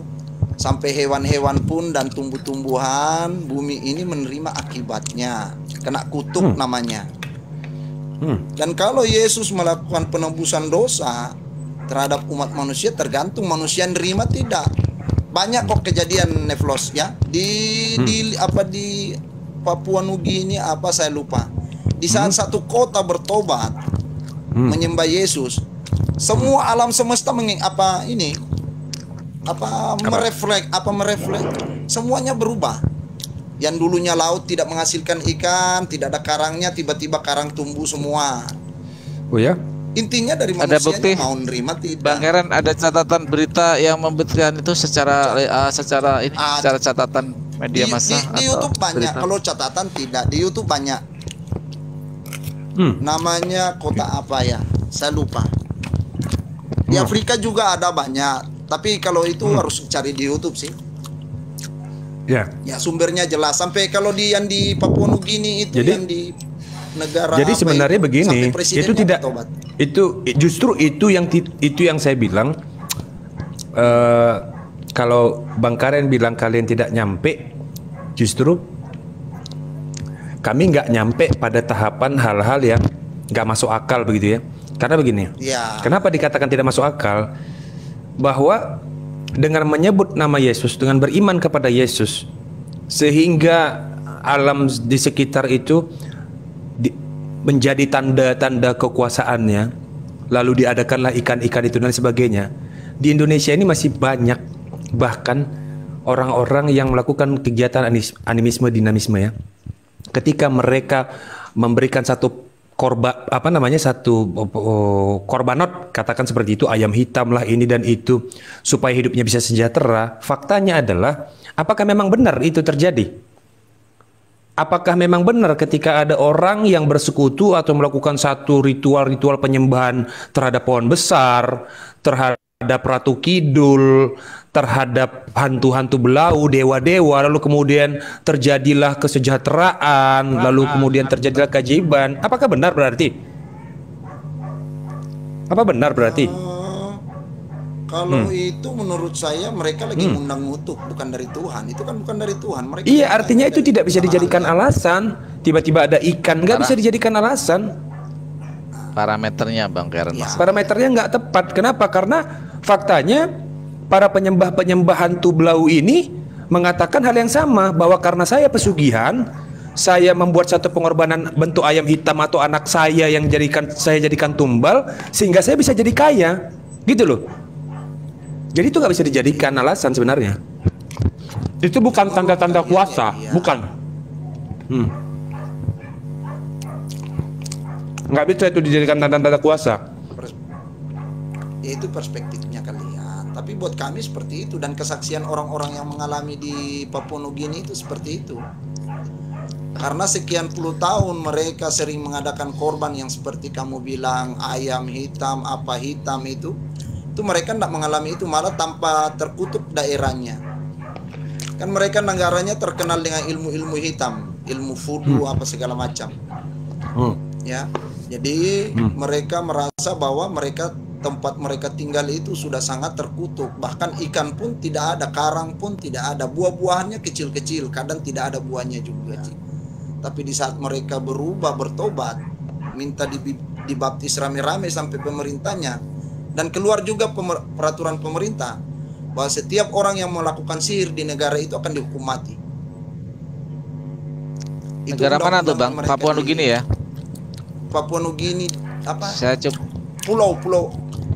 sampai hewan-hewan pun dan tumbuh-tumbuhan bumi ini menerima akibatnya, kena kutuk namanya. Dan kalau Yesus melakukan penebusan dosa terhadap umat manusia, tergantung manusia nerima tidak. Banyak kok kejadian Neflos ya di Papua Nugini saya lupa. Di saat satu kota bertobat menyembah Yesus, semua alam semesta merefleks semuanya berubah. Yang dulunya laut tidak menghasilkan ikan, tidak ada karangnya, tiba-tiba karang tumbuh semua. Oh ya? Intinya dari manusianya mau nerima tidak. Bang Heran, ada catatan berita yang membuktikan itu secara catatan media massa di YouTube banyak. Kalau catatan tidak, di YouTube banyak. Namanya kota apa ya? Saya lupa. Di Afrika juga ada banyak. Tapi kalau itu harus cari di YouTube sih. Ya sumbernya jelas. Sampai kalau yang di Papua Nugini itu yang di negara. Jadi sebenarnya begini, itu tidak justru itu yang saya bilang. Kalau Bang Karen bilang kalian tidak nyampe, justru kami nggak nyampe pada tahapan hal-hal yang nggak masuk akal begitu ya. Karena begini, kenapa dikatakan tidak masuk akal? Bahwa dengan menyebut nama Yesus, dengan beriman kepada Yesus, sehingga alam di sekitar itu menjadi tanda-tanda kekuasaannya, lalu diadakanlah ikan-ikan itu dan sebagainya. di Indonesia ini masih banyak bahkan orang-orang yang melakukan kegiatan animisme dinamisme ya. Ketika mereka memberikan satu korbanot, katakan seperti itu, ayam hitam lah ini dan itu, supaya hidupnya bisa sejahtera. Faktanya adalah, apakah memang benar itu terjadi? Apakah memang benar ketika ada orang yang bersekutu atau melakukan satu ritual-ritual penyembahan terhadap pohon besar, terhadap Ratu Kidul, terhadap hantu-hantu belau, dewa-dewa, lalu kemudian terjadilah kesejahteraan, lalu kemudian terjadilah keajaiban? Apakah benar berarti? Apa benar berarti? Kalau itu menurut saya mereka lagi ngundang ngutuk, bukan dari Tuhan. Itu kan bukan dari Tuhan. Mereka Iya, artinya itu tidak bisa dijadikan alasan. Tiba-tiba ada ikan, nggak bisa dijadikan alasan. Parameternya Bang Karen. Ya. Parameternya nggak tepat. Kenapa? Karena faktanya para penyembah-penyembah hantu belau ini mengatakan hal yang sama, bahwa karena saya pesugihan, saya membuat satu pengorbanan bentuk ayam hitam atau anak saya yang saya jadikan tumbal sehingga saya bisa jadi kaya, gitu loh. Jadi itu nggak bisa dijadikan alasan sebenarnya. Itu bukan tanda-tanda kuasa, bukan. Nggak bisa itu dijadikan tanda-tanda kuasa. Ya itu perspektifnya kalian. Tapi buat kami seperti itu, dan kesaksian orang-orang yang mengalami di Papua Nugini itu seperti itu. Karena sekian puluh tahun mereka sering mengadakan korban yang seperti kamu bilang, ayam hitam, apa hitam itu mereka tidak mengalami itu, malah tanpa terkutuk daerahnya. Kan mereka negaranya terkenal dengan ilmu-ilmu hitam, ilmu voodoo apa segala macam. Ya, jadi mereka merasa bahwa tempat mereka tinggal itu sudah sangat terkutuk. Bahkan ikan pun tidak ada, karang pun tidak ada, buah-buahannya kecil-kecil, kadang tidak ada buahnya juga. Tapi di saat mereka berubah, bertobat, minta dibaptis rame-rame sampai pemerintahnya, dan keluar juga peraturan pemerintah bahwa setiap orang yang melakukan sihir di negara itu akan dihukum mati. Negara mana tuh Bang? Papua Nugini ya? Papua Nugini apa? Saya coba. Pulau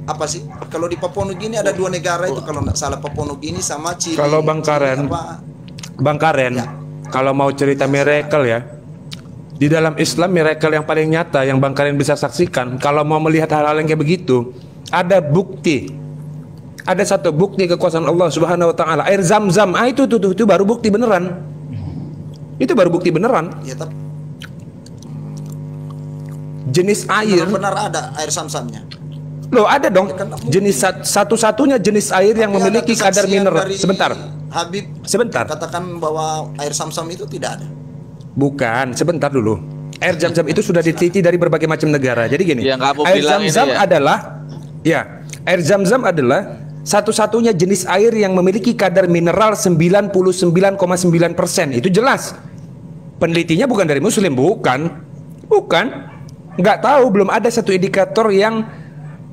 apa sih? Kalau di Papua Nugini ada dua negara itu kalau nggak salah, Papua Nugini sama Chili. Kalau Bang Karen, ya. Kalau mau cerita miracle ya, di dalam Islam miracle yang paling nyata yang Bang Karen bisa saksikan, kalau mau melihat hal-hal yang kayak begitu, ada bukti. Ada satu bukti kekuasaan Allah Subhanahu wa taala, air Zam-Zam. Itu baru bukti beneran. Itu baru bukti beneran. Ya, tapi jenis air benar ada air Zam-Zamnya. Loh, ada dong. Jenis satu-satunya jenis air yang memiliki kadar mineral. Sebentar. Habib sebentar. Katakan bahwa air Zam-Zam itu tidak ada. Bukan, sebentar dulu. Air Zam-Zam itu sudah diteliti dari berbagai macam negara. Jadi gini, air Zam-Zam air Zam-Zam adalah satu-satunya jenis air yang memiliki kadar mineral 99,9%. Itu jelas. Penelitinya bukan dari Muslim, bukan. Nggak tahu, belum ada satu indikator yang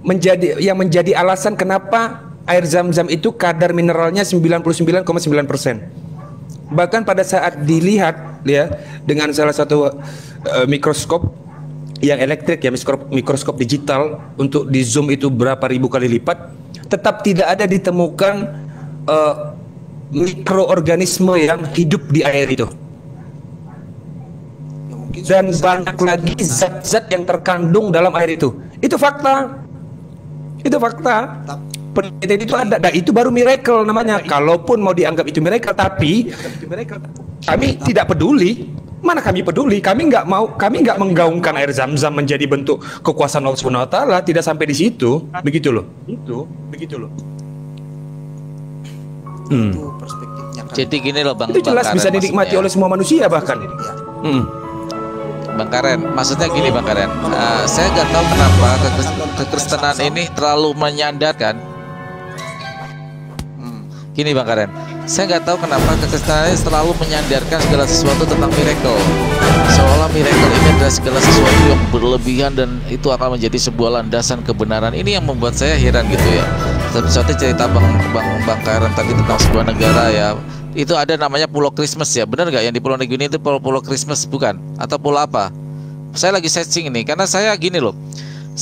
menjadi alasan kenapa air Zam-Zam itu kadar mineralnya 99,9%. Bahkan pada saat dilihat ya dengan salah satu mikroskop yang elektrik ya, mikroskop digital, untuk di zoom itu berapa ribu kali lipat, tetap tidak ada ditemukan mikroorganisme yang hidup di air itu. Dan banyak lagi zat-zat yang terkandung dalam air itu. Itu fakta. Penelitian itu ada. Nah, itu baru miracle namanya. Kalaupun mau dianggap itu miracle, tapi kami tidak peduli. Mana kami peduli? Kami nggak menggaungkan air Zam-Zam menjadi bentuk kekuasaan Allah Subhanahu wa taala. Tidak sampai di situ. Begitu loh. Itu perspektifnya. Jadi gini loh Bang. Itu jelas bisa dinikmati oleh semua manusia bahkan. Bang Karen, maksudnya gini Bang Karen, saya nggak tahu kenapa kekristenan ini terlalu menyandarkan. Gini Bang Karen, saya nggak tahu kenapa kekristenan ini terlalu menyandarkan segala sesuatu tentang miracle, seolah miracle ini adalah segala sesuatu yang berlebihan dan itu akan menjadi sebuah landasan kebenaran. Ini yang membuat saya heran gitu ya. Seperti cerita Bang Karen tadi tentang sebuah negara ya. Itu ada namanya Pulau Christmas ya, benar nggak? Yang di Pulau Nugini itu Pulau Christmas bukan? Atau pulau apa? Saya lagi searching ini karena saya gini loh,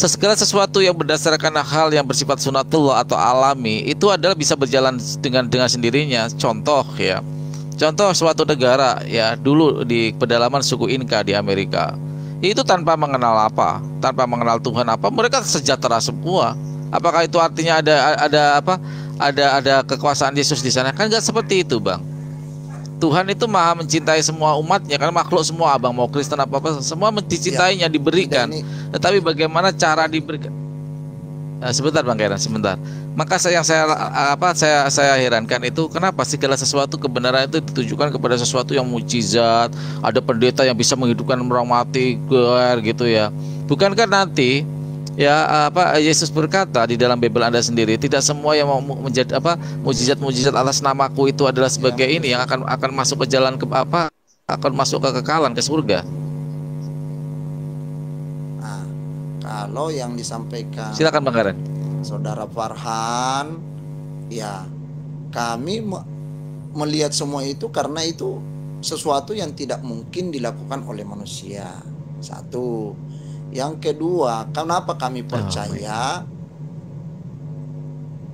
segala sesuatu yang berdasarkan hal yang bersifat sunatullah atau alami itu adalah bisa berjalan dengan sendirinya. Contoh ya, contoh suatu negara ya, dulu di pedalaman suku Inka di Amerika, itu tanpa mengenal apa, tanpa mengenal Tuhan apa, mereka sejahtera semua. Apakah itu artinya ada kekuasaan Yesus di sana? Kan nggak seperti itu, Bang. Tuhan itu maha mencintai semua umatnya, karena makhluk semua, abang mau Kristen apa semua dicintainya, diberikan. Tetapi bagaimana cara diberikan? Nah, sebentar Bang Kairan, sebentar. Maka saya herankan itu, kenapa segala sesuatu kebenaran itu ditujukan kepada sesuatu yang mukjizat, ada pendeta yang bisa menghidupkan orang mati gitu ya. Bukankah nanti ya Yesus berkata di dalam Bible Anda sendiri, tidak semua yang mau menjadi mukjizat atas namaku itu adalah sebagai ini yang akan masuk ke jalan akan masuk ke kekekalan, ke surga. Nah, kalau yang disampaikan Silakan Bang Karen. Saudara Farhan, ya kami melihat semua itu karena itu sesuatu yang tidak mungkin dilakukan oleh manusia. Satu. Yang kedua, kenapa kami percaya?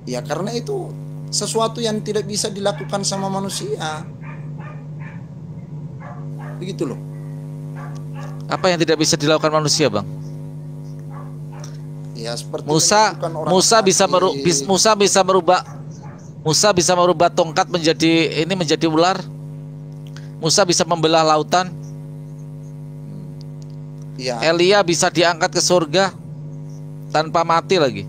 Ya karena itu sesuatu yang tidak bisa dilakukan sama manusia. Begitu loh. Apa yang tidak bisa dilakukan manusia, Bang? Ya seperti Musa bisa merubah tongkat menjadi ular. Musa bisa membelah lautan. ya, Elia bisa diangkat ke surga tanpa mati lagi.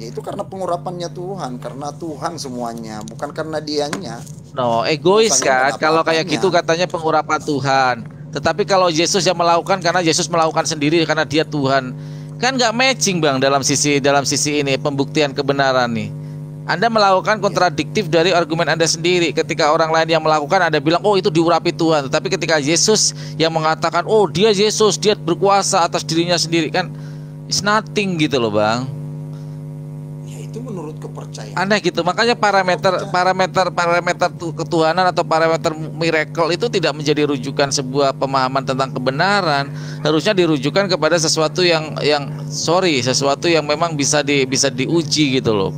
ya itu karena pengurapannya Tuhan, karena Tuhan semuanya, bukan karena dianya. No, egois Bukannya kan ada kalau kayak apa-apanya. gitu katanya pengurapan Tuhan. Tetapi kalau Yesus yang melakukan, karena Yesus melakukan sendiri karena dia Tuhan, kan nggak matching Bang dalam sisi ini pembuktian kebenaran nih. Anda melakukan kontradiktif dari argumen Anda sendiri. Ketika orang lain yang melakukan, Anda bilang, oh itu diurapi Tuhan. Tetapi ketika Yesus yang mengatakan, oh dia Yesus, dia berkuasa atas dirinya sendiri, kan it's nothing gitu loh Bang. Ya itu menurut kepercayaan. Aneh gitu. Makanya parameter ketuhanan atau parameter miracle itu tidak menjadi rujukan sebuah pemahaman tentang kebenaran. Harusnya dirujukan kepada sesuatu sesuatu yang memang bisa diuji gitu loh.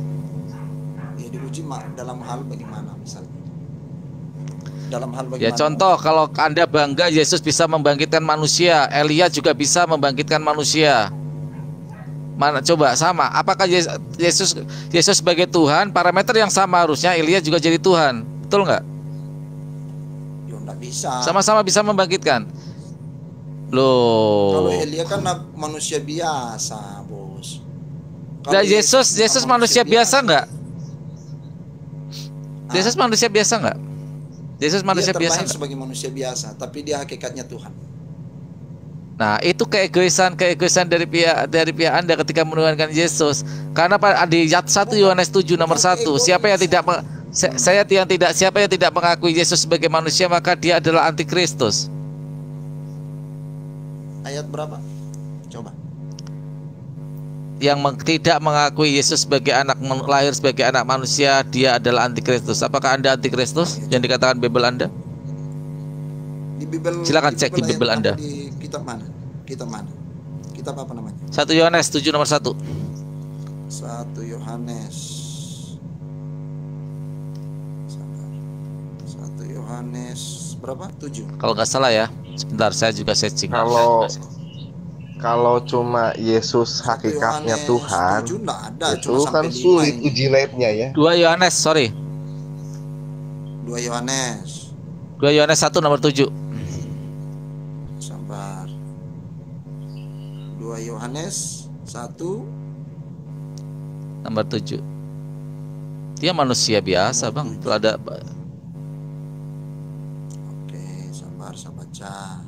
Dalam hal bagaimana misalnya? Dalam hal bagaimana? Ya contoh, kalau Anda bangga Yesus bisa membangkitkan manusia, Elia juga bisa membangkitkan manusia. Mana coba sama? Apakah Yesus sebagai Tuhan, parameter yang sama harusnya Elia juga jadi Tuhan, betul nggak? Ya nggak bisa. Sama-sama bisa membangkitkan. Loh. Kalau Elia kan manusia biasa, bos. Nah, Yesus manusia biasa nggak? Yesus manusia biasa nggak? Yesus manusia dia biasa terlahir nggak? sebagai manusia biasa, tapi dia hakikatnya Tuhan. Nah, itu keegoisan dari pihak Anda ketika menuhankan Yesus. Karena di 1 Yohanes 7 nomor 1, siapa yang tidak mengakui Yesus sebagai manusia, maka dia adalah antikristus. Ayat berapa? Coba. Yang tidak mengakui Yesus sebagai lahir sebagai anak manusia, dia adalah antikristus. Apakah Anda antikristus yang dikatakan Bible Anda? Di Bible, silakan cek di Bible Anda. Di kitab mana? Kitab apa namanya? 1 Yohanes 7 nomor 1. 1 Yohanes 1 Yohanes berapa? 7. Kalau nggak salah ya. Sebentar, saya juga searching. Kalau cuma Yesus hakikatnya Tuhan, itu kan sulit uji labnya ya. 2 Yohanes, sorry. 2 Yohanes 1 nomor 7. Sabar. 2 Yohanes 1 nomor 7. Dia manusia biasa, Bang. Itu ada. Oke, sabar saya baca.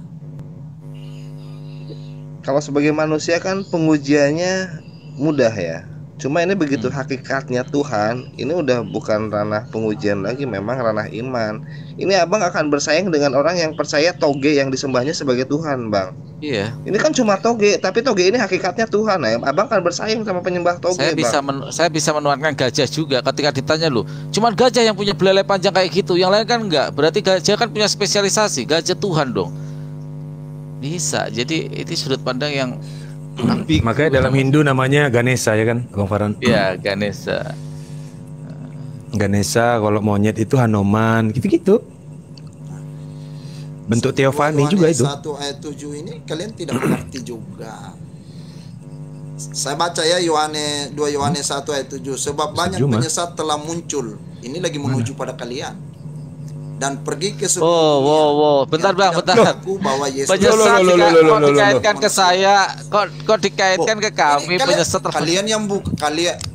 Kalau sebagai manusia kan pengujiannya mudah ya. Cuma ini begitu hakikatnya Tuhan, ini udah bukan ranah pengujian lagi, memang ranah iman. Ini abang akan bersaing dengan orang yang percaya toge yang disembahnya sebagai Tuhan, Bang. Iya. Ini kan cuma toge, tapi toge ini hakikatnya Tuhan. Nah, abang akan bersaing sama penyembah toge, saya bisa menuhankan gajah juga. Ketika ditanya loh, cuman gajah yang punya belalai panjang kayak gitu, yang lain kan enggak. Berarti gajah kan punya spesialisasi, gajah Tuhan dong. Bisa. Jadi itu sudut pandang yang ambigu. Makanya dalam Hindu namanya Ganesha ya kan, Bang Farhan? Ya, Ganesha. Ganesha, kalau monyet itu Hanoman, gitu-gitu. Bentuk teofani juga itu. 1 ayat 7 ini kalian tidak mengerti juga. Saya baca ya 2 Yohanes 1 ayat 7. Sebab banyak penyesat telah muncul. Ini lagi menuju pada kalian. Dan pergi ke seluruh dunia. Bentar Bang, bentar. Bahwa Yesus Penyesat kok dikaitkan ke saya, kok dikaitkan ke kami penyesat.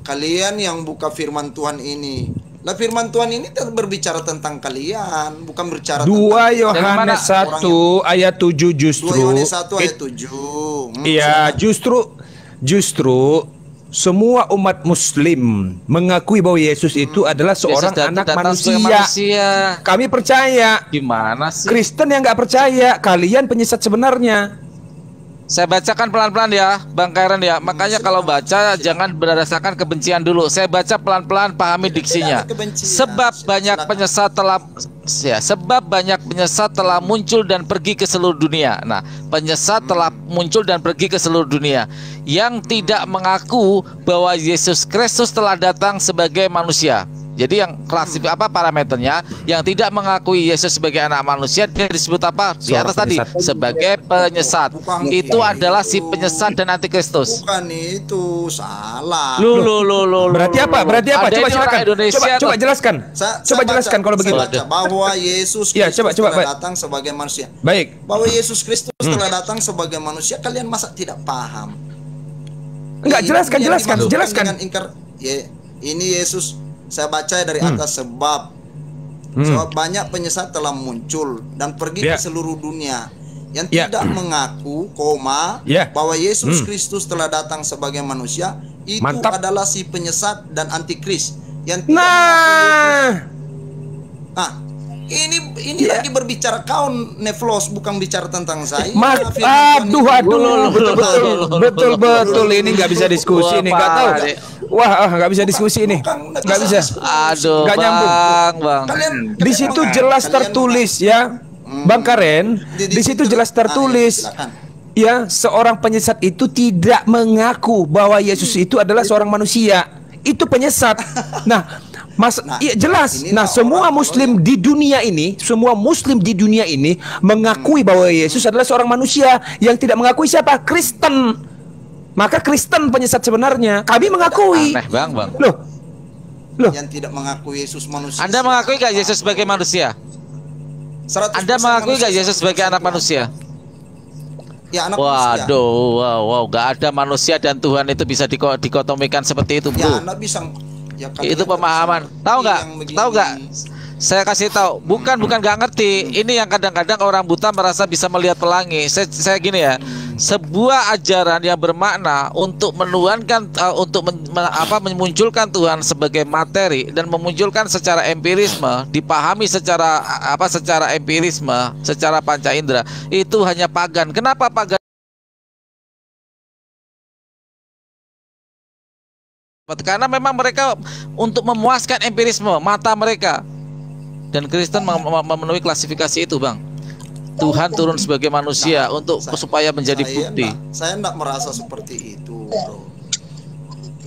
Kalian yang buka firman Tuhan ini. Lah firman Tuhan ini berbicara tentang kalian, bukan berbicara 2 Yohanes 1 ayat 7 justru. 2 Yohanes 1 ayat 7. Iya, justru semua umat muslim mengakui bahwa Yesus itu adalah seorang anak manusia. Kami percaya. Gimana sih? Kristen yang nggak percaya, kalian penyesat sebenarnya. Saya bacakan pelan-pelan ya, Bang Karen ya. Makanya kalau baca jangan berdasarkan kebencian dulu. Saya baca pelan-pelan, pahami diksinya. Sebab banyak penyesat telah muncul dan pergi ke seluruh dunia. Nah, penyesat telah muncul dan pergi ke seluruh dunia yang tidak mengaku bahwa Yesus Kristus telah datang sebagai manusia. Jadi yang parameternya yang tidak mengakui Yesus sebagai anak manusia, dia disebut apa? Di atas tadi sebagai penyesat. Itu adalah si penyesat dan antikristus. Bukan itu, salah. Berarti apa? Coba silakan. Coba jelaskan. Coba jelaskan kalau begitu. Bahwa Yesus Kristus telah datang sebagai manusia. Baik. Bahwa Yesus Kristus telah datang sebagai manusia, kalian masa tidak paham? Enggak, jelaskan. Ini Yesus. Saya baca dari atas, sebab banyak penyesat telah muncul dan pergi ke seluruh dunia yang tidak mengaku, bahwa Yesus Kristus telah datang sebagai manusia. Itu adalah si penyesat dan antikris yang tidak mengaku Yesus. Ini lagi berbicara kau, Neflos, bukan bicara tentang saya. Betul. Ini nggak bisa diskusi ini, nggak tahu. Wah, nggak bisa diskusi ini, nggak bisa. Nggak nyambung. Bang. Di situ jelas tertulis ya, Bang Karen. Di situ jelas tertulis. Ya, seorang penyesat itu tidak mengaku bahwa Yesus itu adalah seorang manusia. Itu penyesat. Iya jelas. Semua muslim di dunia ini, mengakui bahwa Yesus adalah seorang manusia. Yang tidak mengakui siapa? Kristen. Maka Kristen penyesat sebenarnya. Kami mengakui. Aneh, Bang. Loh. Yang tidak mengakui Yesus manusia. Anda mengakui gak Yesus sebagai manusia? Anda mengakui gak Yesus sebagai anak manusia? Ya, anak manusia. Wow, gak ada manusia dan Tuhan itu bisa dikotomikan seperti itu, bro. Ya, Anda bisa. Ya, itu pemahaman. Tahu nggak? Saya kasih tahu. Bukan nggak ngerti. Ini yang kadang-kadang orang buta merasa bisa melihat pelangi. Saya gini ya. Sebuah ajaran yang bermakna untuk menuhankan, memunculkan Tuhan sebagai materi dan memunculkan secara empirisme, dipahami secara empirisme, secara panca indera, itu hanya pagan. Kenapa pagan? Karena memang mereka untuk memuaskan empirisme mata mereka. Dan Kristen memenuhi klasifikasi itu, Bang. Tuhan turun sebagai manusia supaya menjadi bukti. Saya enggak merasa seperti itu, bro.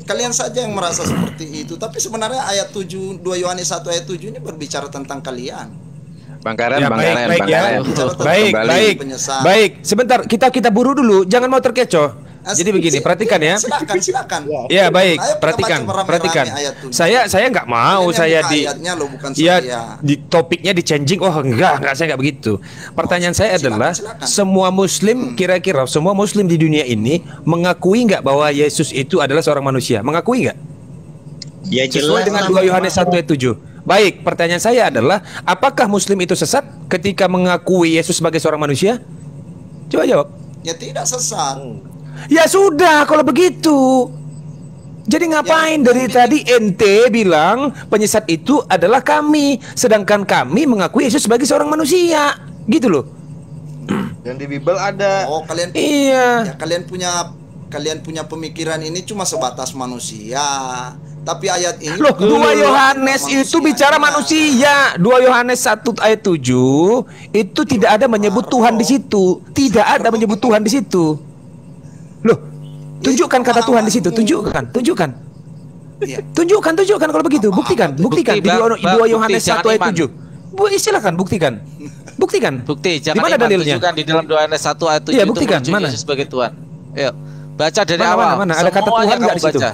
Kalian saja yang merasa seperti itu. Tapi sebenarnya ayat 7, 2 Yohanes 1 ayat 7 ini berbicara tentang kalian. Bang Karen. Baik. Sebentar, kita buru dulu. Jangan mau terkecoh. Jadi begini, perhatikan ya. Silakan. Ya baik, perhatikan. Saya nggak mau di topiknya di changing. Oh enggak, saya nggak begitu. Pertanyaan saya adalah, semua Muslim kira-kira semua Muslim di dunia ini mengakui nggak bahwa Yesus itu adalah seorang manusia? Mengakui nggak? Ya sesuai dengan 2 Yohanes 1 ayat 7. Baik, pertanyaan saya adalah, apakah Muslim itu sesat ketika mengakui Yesus sebagai seorang manusia? Coba jawab. Ya tidak sesat. Ya sudah kalau begitu. Jadi ngapain dari tadi ente bilang penyesat itu adalah kami, sedangkan kami mengakui Yesus sebagai seorang manusia, gitu loh. Dan di Bible ada. Oh, kalian. Iya. Ya, kalian punya pemikiran ini cuma sebatas manusia. Tapi ayat ini Loh, 2 Yohanes manusia. itu bicara manusia. 2 Yohanes 1 ayat 7 itu tidak ada menyebut Tuhan di situ. Tidak ada menyebut Tuhan di situ. Loh, tunjukkan kata Tuhan di situ. Tunjukkan. Iya. Tunjukkan kalau begitu. Buktikan di Bukti, 2 Yohanes bukti, 1 ayat jangan 7. Silakan buktikan. Bukti, jangan Di mana iman, dalilnya? tunjukkan di dalam 2 Yohanes 1 ayat 7 Iya, itu buktikan, menunjuk mana? Yesus sebagai Tuhan. Ayo, baca dari Mana, awal. mana? Ada kata Semuanya Tuhan nggak kamu di situ? baca.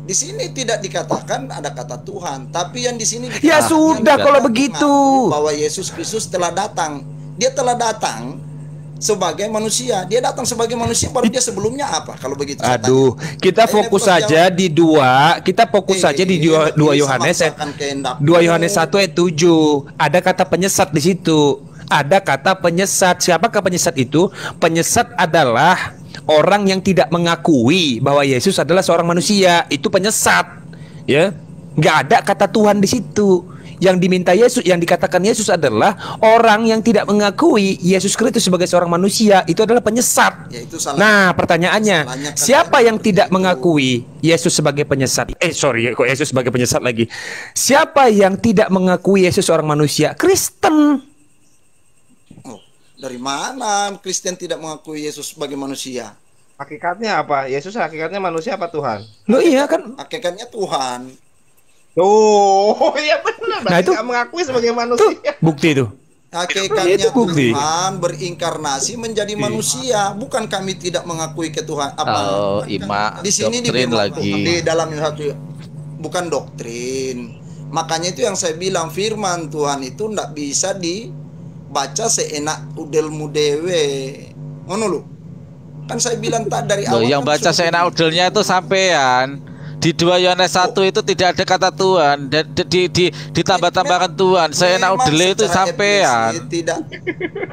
Di sini tidak dikatakan ada kata Tuhan, tapi yang di sini Ya dikatakan sudah, yang kalau mengaku begitu. bahwa Yesus Kristus telah datang. Dia telah datang sebagai manusia. Dia datang sebagai manusia, baru dia sebelumnya apa? Kalau begitu. saya Aduh, tanya. kita Ini fokus terus saja jawab. di 2. Kita fokus saja di 2 Ini Yohanes memaksakan kehendakmu. 2 Yohanes 1 ayat 7. Ada kata penyesat di situ. Ada kata penyesat. Siapakah penyesat itu? Penyesat adalah orang yang tidak mengakui bahwa Yesus adalah seorang manusia. Itu penyesat. Ya. Nggak ada kata Tuhan di situ. Yang diminta Yesus, yang dikatakan Yesus adalah orang yang tidak mengakui Yesus Kristus sebagai seorang manusia. Itu adalah penyesat. Ya, itu salah. Nah, pertanyaannya, Salahnya kan siapa yang seperti tidak itu. mengakui Yesus sebagai penyesat? Kok Yesus sebagai penyesat lagi? Siapa yang tidak mengakui Yesus seorang manusia? Kristen. Oh, dari mana Kristen tidak mengakui Yesus sebagai manusia? Hakikatnya apa? Yesus hakikatnya manusia apa Tuhan? Loh iya kan? Hakikatnya Tuhan. Oh, iya benar. Nah, itu- Nggak mengakui sebagai Tuh, manusia. bukti itu. Hakikatnya Itu bukti. Tuhan berinkarnasi menjadi manusia, bukan kami tidak mengakui ketuhan Oh, Ima, di sini doktrin di lagi. dalam satu, bukan doktrin. Makanya itu yang saya bilang, firman Tuhan itu ndak bisa dibaca seenak udelmu dewe. Ngono lu. Kan saya bilang tak dari Loh, awal. yang kan baca sudah seenak begitu. udelnya itu sampean. Di 2 Yohanes 1 itu tidak ada kata Tuhan, dan ditambah-tambahkan Tuhan. Seenak Memang udel itu secara sampean. eksplisit tidak.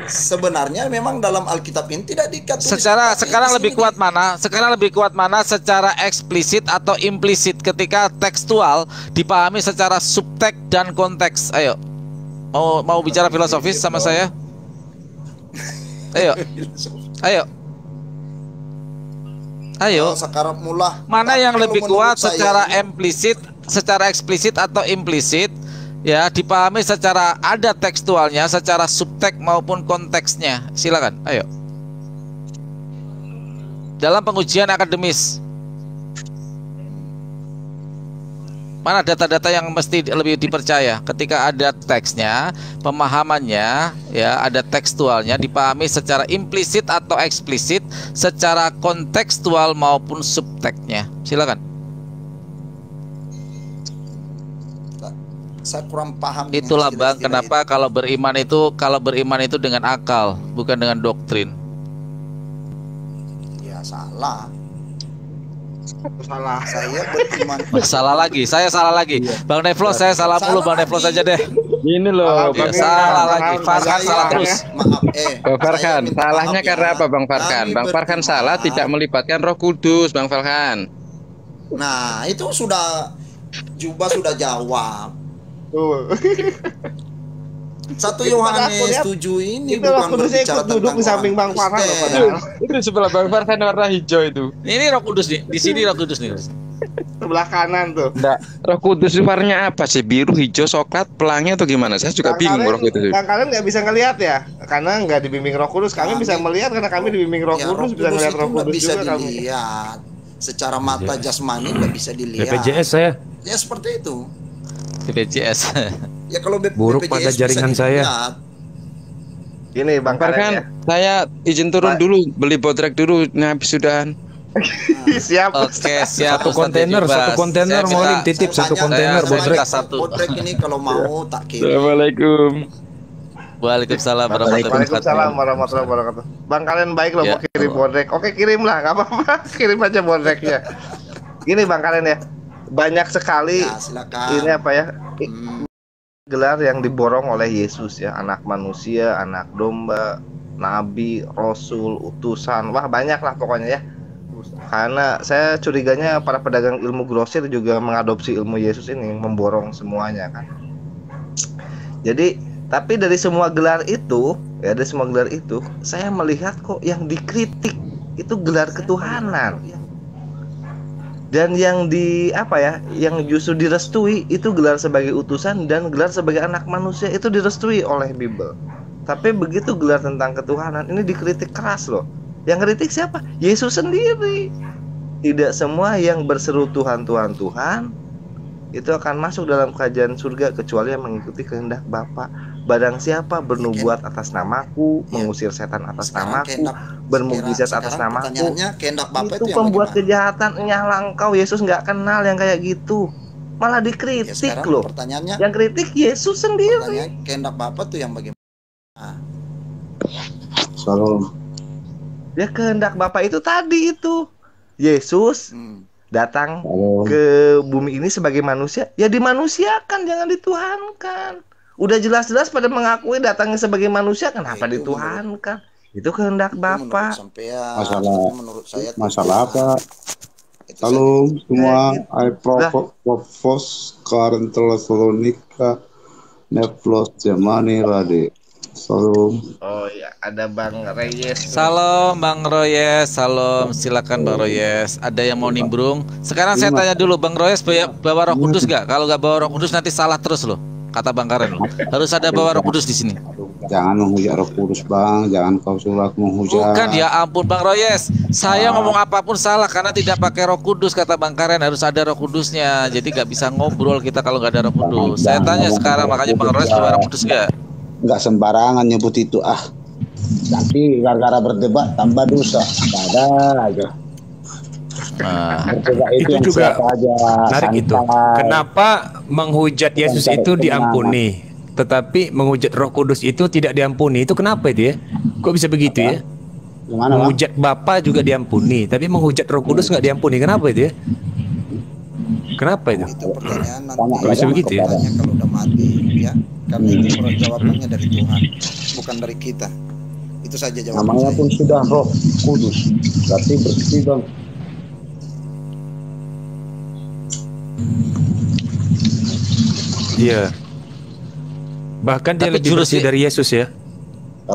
Sebenarnya memang dalam Alkitab ini tidak dikatakan. Sekarang lebih kuat mana? Sekarang lebih kuat mana, secara eksplisit atau implisit ketika tekstual dipahami secara subteks dan konteks? Ayo. Mau bicara filosofis sama saya? Ayo. Ayo. Ayo. Sekarang mula. Mana Tapi yang kalau lebih menurut kuat saya secara ini- implisit, secara eksplisit atau implisit? Ya, dipahami secara ada tekstualnya, secara subteks maupun konteksnya. Silakan, ayo. Dalam pengujian akademis, mana data-data yang mesti lebih dipercaya ketika ada teksnya, pemahamannya, ya, ada tekstualnya, dipahami secara implisit atau eksplisit, secara kontekstual maupun subteksnya. Silakan. saya kurang paham dengan Itulah Bang, istilah-istilah kenapa kalau beriman itu dengan akal, bukan dengan doktrin. itu. Ya salah. Salah. Saya beriman. Salah lagi, saya salah lagi. Bang Nevlos, saya salah mulu. Bang Nevlos aja deh. Ini loh, Ya, Bang salah lagi. Farhan, Farhan Saya- salah terus. Maaf, Bang Farhan, saya minta salahnya maaf karena ya. apa Bang Farhan? Kami Bang Farhan beriman. salah tidak melibatkan Roh Kudus, Bang Farhan. Nah, itu sudah Juba sudah jawab. Tuh. 1 Itu padahal aku Yohanes lihat, 7 ini itu Roh bukan Kudusnya berbicara ikut duduk tentang di samping orang Bang Farhan loh, Kristen. padahal. Itu sebelah Bang Farhan warna hijau itu. Ini Roh Kudus nih. Di sini Roh Kudus nih. Sebelah kanan tuh. Enggak, Roh Kudus itu warnanya apa sih? Biru, hijau, coklat, pelangi atau gimana? Saya juga bingung Roh Kudus itu. Kalian nggak bisa ngelihat ya, karena nggak dibimbing Roh Kudus. Kami bisa melihat karena kami dibimbing Roh Ya, Kudus, bisa ngelihat itu Roh nggak Kudus bisa juga kami. dilihat. Secara mata jasmani nggak bisa dilihat. BPJS saya. Ya seperti itu. BPJS. Ya kalau Buruk BPJS pada bisa jaringan saya. dilihat. Ini Bang Bang Farhan ya. Farhan, saya izin turun Pak. dulu, beli botrek dulu, nih habis sudahan. Siap. Oke, siap. Satu Ustaz kontainer, Jebas. satu kontainer Saya mau minta- titip Saya satu tanya, kontainer saya botrek. minta satu. Botrek ini kalau mau tak kirim. Assalamualaikum. Waalaikumsalam warahmatullahi Waalaikumsalam wabarakatuh. warahmatullahi wabarakatuh. Bang kalian baik loh Ya. mau kirim bodrek. Oke kirim lah, nggak apa-apa. Kirim aja bodreknya. Gini Bang kalian ya, banyak sekali Ya silakan. ini apa ya Hmm. gelar yang diborong oleh Yesus ya, anak manusia, anak domba, nabi, rasul, utusan, wah banyak lah pokoknya ya. Karena saya curiganya para pedagang ilmu grosir juga mengadopsi ilmu Yesus ini, memborong semuanya kan. Jadi tapi dari semua gelar itu, ya dari semua gelar itu, saya melihat kok yang dikritik itu gelar ketuhanan. Dan yang yang justru direstui itu gelar sebagai utusan dan gelar sebagai anak manusia itu direstui oleh Bible. Tapi begitu gelar tentang ketuhanan ini dikritik keras loh. Yang kritik siapa? Yesus sendiri. Tidak semua yang berseru Tuhan, Tuhan, Tuhan itu akan masuk dalam kerajaan surga kecuali yang mengikuti kehendak Bapa. Barang siapa bernubuat atas namaku, mengusir setan atas namaku, bermukjizat atas namaku, itu pembuat kejahatan, nyala engkau. Yesus nggak kenal yang kayak gitu, malah dikritik loh. Pertanyaannya, yang kritik Yesus sendiri. Kehendak Bapa tuh yang bagaimana? Salam. Ya kehendak Bapa itu tadi itu Yesus datang ke bumi ini sebagai manusia, ya dimanusiakan, jangan dituhankan. Udah jelas-jelas pada mengakui datangnya sebagai manusia, kenapa dituhankan? Itu kehendak Bapa. Masalah apa? Salam semua. I propose current Thessalonica Neplos Germany Rade. Salam. Oh ya, ada Bang Reyes. Salam Bang Royes, salam. Silakan Bang Royes. Ada yang mau nimbrung? Sekarang saya tanya dulu, Bang Royes bawa Roh Kudus nggak? Kalau nggak bawa Roh Kudus nanti salah terus loh. Kata Bang Karen loh. Harus ada bawa Roh Kudus di sini. Jangan menghujat Roh Kudus, Bang. Jangan kau surat menghujat. Bukan, ya ampun Bang Royes. Saya ngomong apapun salah karena tidak pakai Roh Kudus, kata Bang Karen. Harus ada Roh Kudusnya. Jadi nggak bisa ngobrol kita kalau nggak ada Roh Kudus. Saya tanya sekarang, makanya Bang Royes bawa Roh Kudus nggak? Nggak sembarangan nyebut itu, nanti gara-gara berdebat tambah dosa. Ada aja. Itu juga menarik itu. Kenapa menghujat Yesus itu diampuni, tetapi menghujat Roh Kudus itu tidak diampuni? Itu kenapa itu ya? Kok bisa begitu ya? Menghujat Bapa juga diampuni, tapi menghujat Roh Kudus nggak diampuni. Kenapa itu ya? Kenapa itu? Itu pertanyaan nanti. Bisa begitu ya? Kalau udah mati, ya. Karena itu jawabannya dari Tuhan, bukan dari kita. Itu saja jawabannya. Namanya pun sudah Roh Kudus, berarti bersih, Bang. Iya. Bahkan dia lebih bersih dari Yesus ya.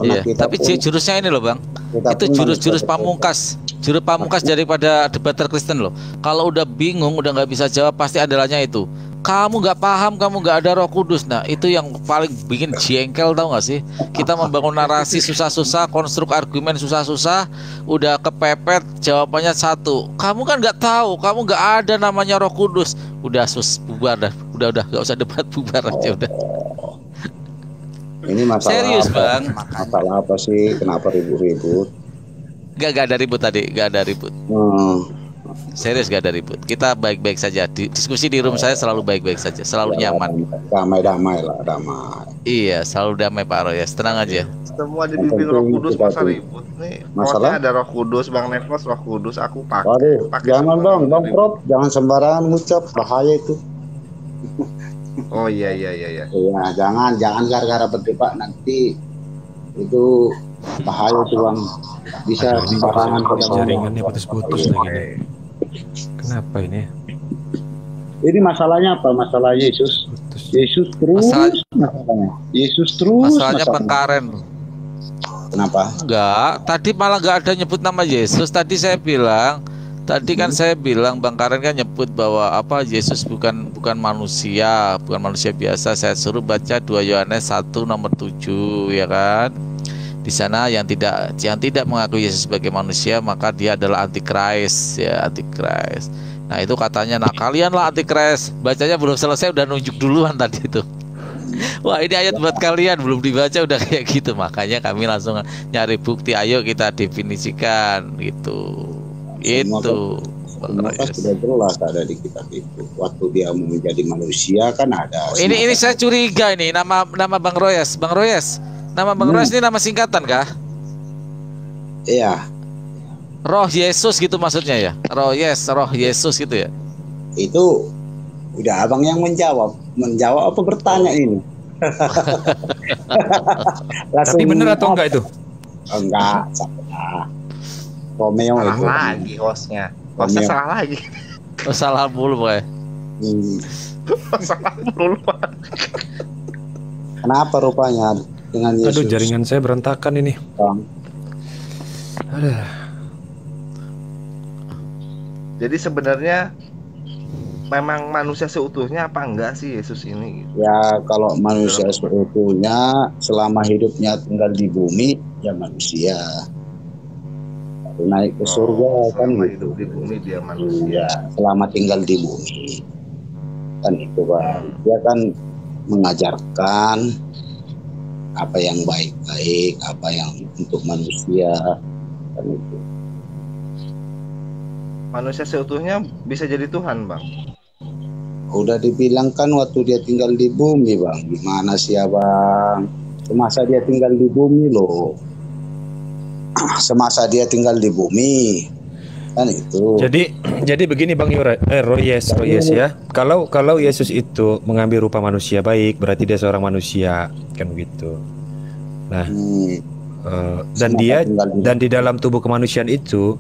Iya. Tapi jurusnya ini loh Bang. Itu jurus pamungkas. Jurus pamungkas daripada debater Kristen loh. Kalau udah bingung, udah nggak bisa jawab, pasti andalanya itu. Kamu nggak paham, kamu nggak ada Roh Kudus. Nah itu yang paling bikin jengkel, tau nggak sih? Kita membangun narasi susah-susah, konstruk argumen susah-susah, udah kepepet, jawabannya satu. Kamu kan nggak tahu, kamu nggak ada namanya Roh Kudus. Udah bubar dah, udah nggak usah debat, bubar aja udah. Ini masalah serius apa? Bang. Masalah apa sih? Kenapa ribut-ribut? Gak ada ribut tadi, gak ada ribut. Serius gak ada ribut. Kita baik-baik saja. Diskusi di room saya selalu baik-baik saja, selalu nyaman. Damai-damai lah, damai. Iya, selalu damai Pak Royes. Tenang aja. Semua dibimbing Roh Kudus, masa ribut nih? Masalah ada Roh Kudus, Bang Nefos Roh Kudus aku pakai. Waduh, jangan Bang Prof, jangan sembarangan ngucap, bahaya itu. Oh iya. Iya, jangan gara-gara berdebat nanti itu bahaya tuh Bang. Bisa sembarangan pada jaringannya putus-putus lagi. Kenapa ini? Ini masalahnya apa? Masalah Yesus. Yesus terus masalahnya. Yesus terus masalahnya Bang Karen. Kenapa? Enggak, tadi malah enggak ada nyebut nama Yesus. Tadi saya bilang, saya bilang Bang Karen kan nyebut bahwa Yesus bukan manusia, bukan manusia biasa. Saya suruh baca 2 Yohanes 1 nomor 7 ya kan. Di sana yang tidak mengakui Yesus sebagai manusia, maka dia adalah antikris ya, antikris. Nah itu katanya, nah kalianlah antikris. Bacanya belum selesai udah nunjuk duluan tadi itu. Wah ini ayat buat kalian, belum dibaca udah kayak gitu. Makanya kami langsung nyari bukti, ayo kita definisikan gitu. Itu Maka sudah jelas ada di kitab itu. Waktu dia menjadi manusia kan ada. Ini saya curiga ini nama Bang Royes. Bang Royes, nama Bang Royes ini nama singkatan kah? Iya. Roh Yesus gitu maksudnya ya? Roh Yesus gitu ya? Itu udah abang yang menjawab apa bertanya ini? Tapi bener atau enggak itu? Enggak, salah. Romeo salah itu. Lagi hostnya salah lagi. Salah mulu Pak. Salah mulu. Kenapa rupanya dengan Yesus? Aduh, jaringan saya berantakan ini. Jadi sebenarnya memang manusia seutuhnya apa enggak sih Yesus ini? Ya kalau manusia seutuhnya selama hidupnya tinggal di bumi ya manusia. Naik ke surga kan selama gitu. hidup di bumi dia manusia. Iya, selama tinggal di bumi kan itu Bang. Dia kan mengajarkan apa yang baik-baik, apa yang untuk manusia kan itu. Manusia seutuhnya bisa jadi Tuhan, Bang. Udah dibilang kan waktu dia tinggal di bumi Bang. Gimana sih Abang? Semasa dia tinggal di bumi loh. Semasa dia tinggal di bumi kan itu. Jadi begini Bang Royes ya. Kalau Yesus itu mengambil rupa manusia baik, berarti dia seorang manusia kan begitu. Nah, dan di dalam tubuh kemanusiaan itu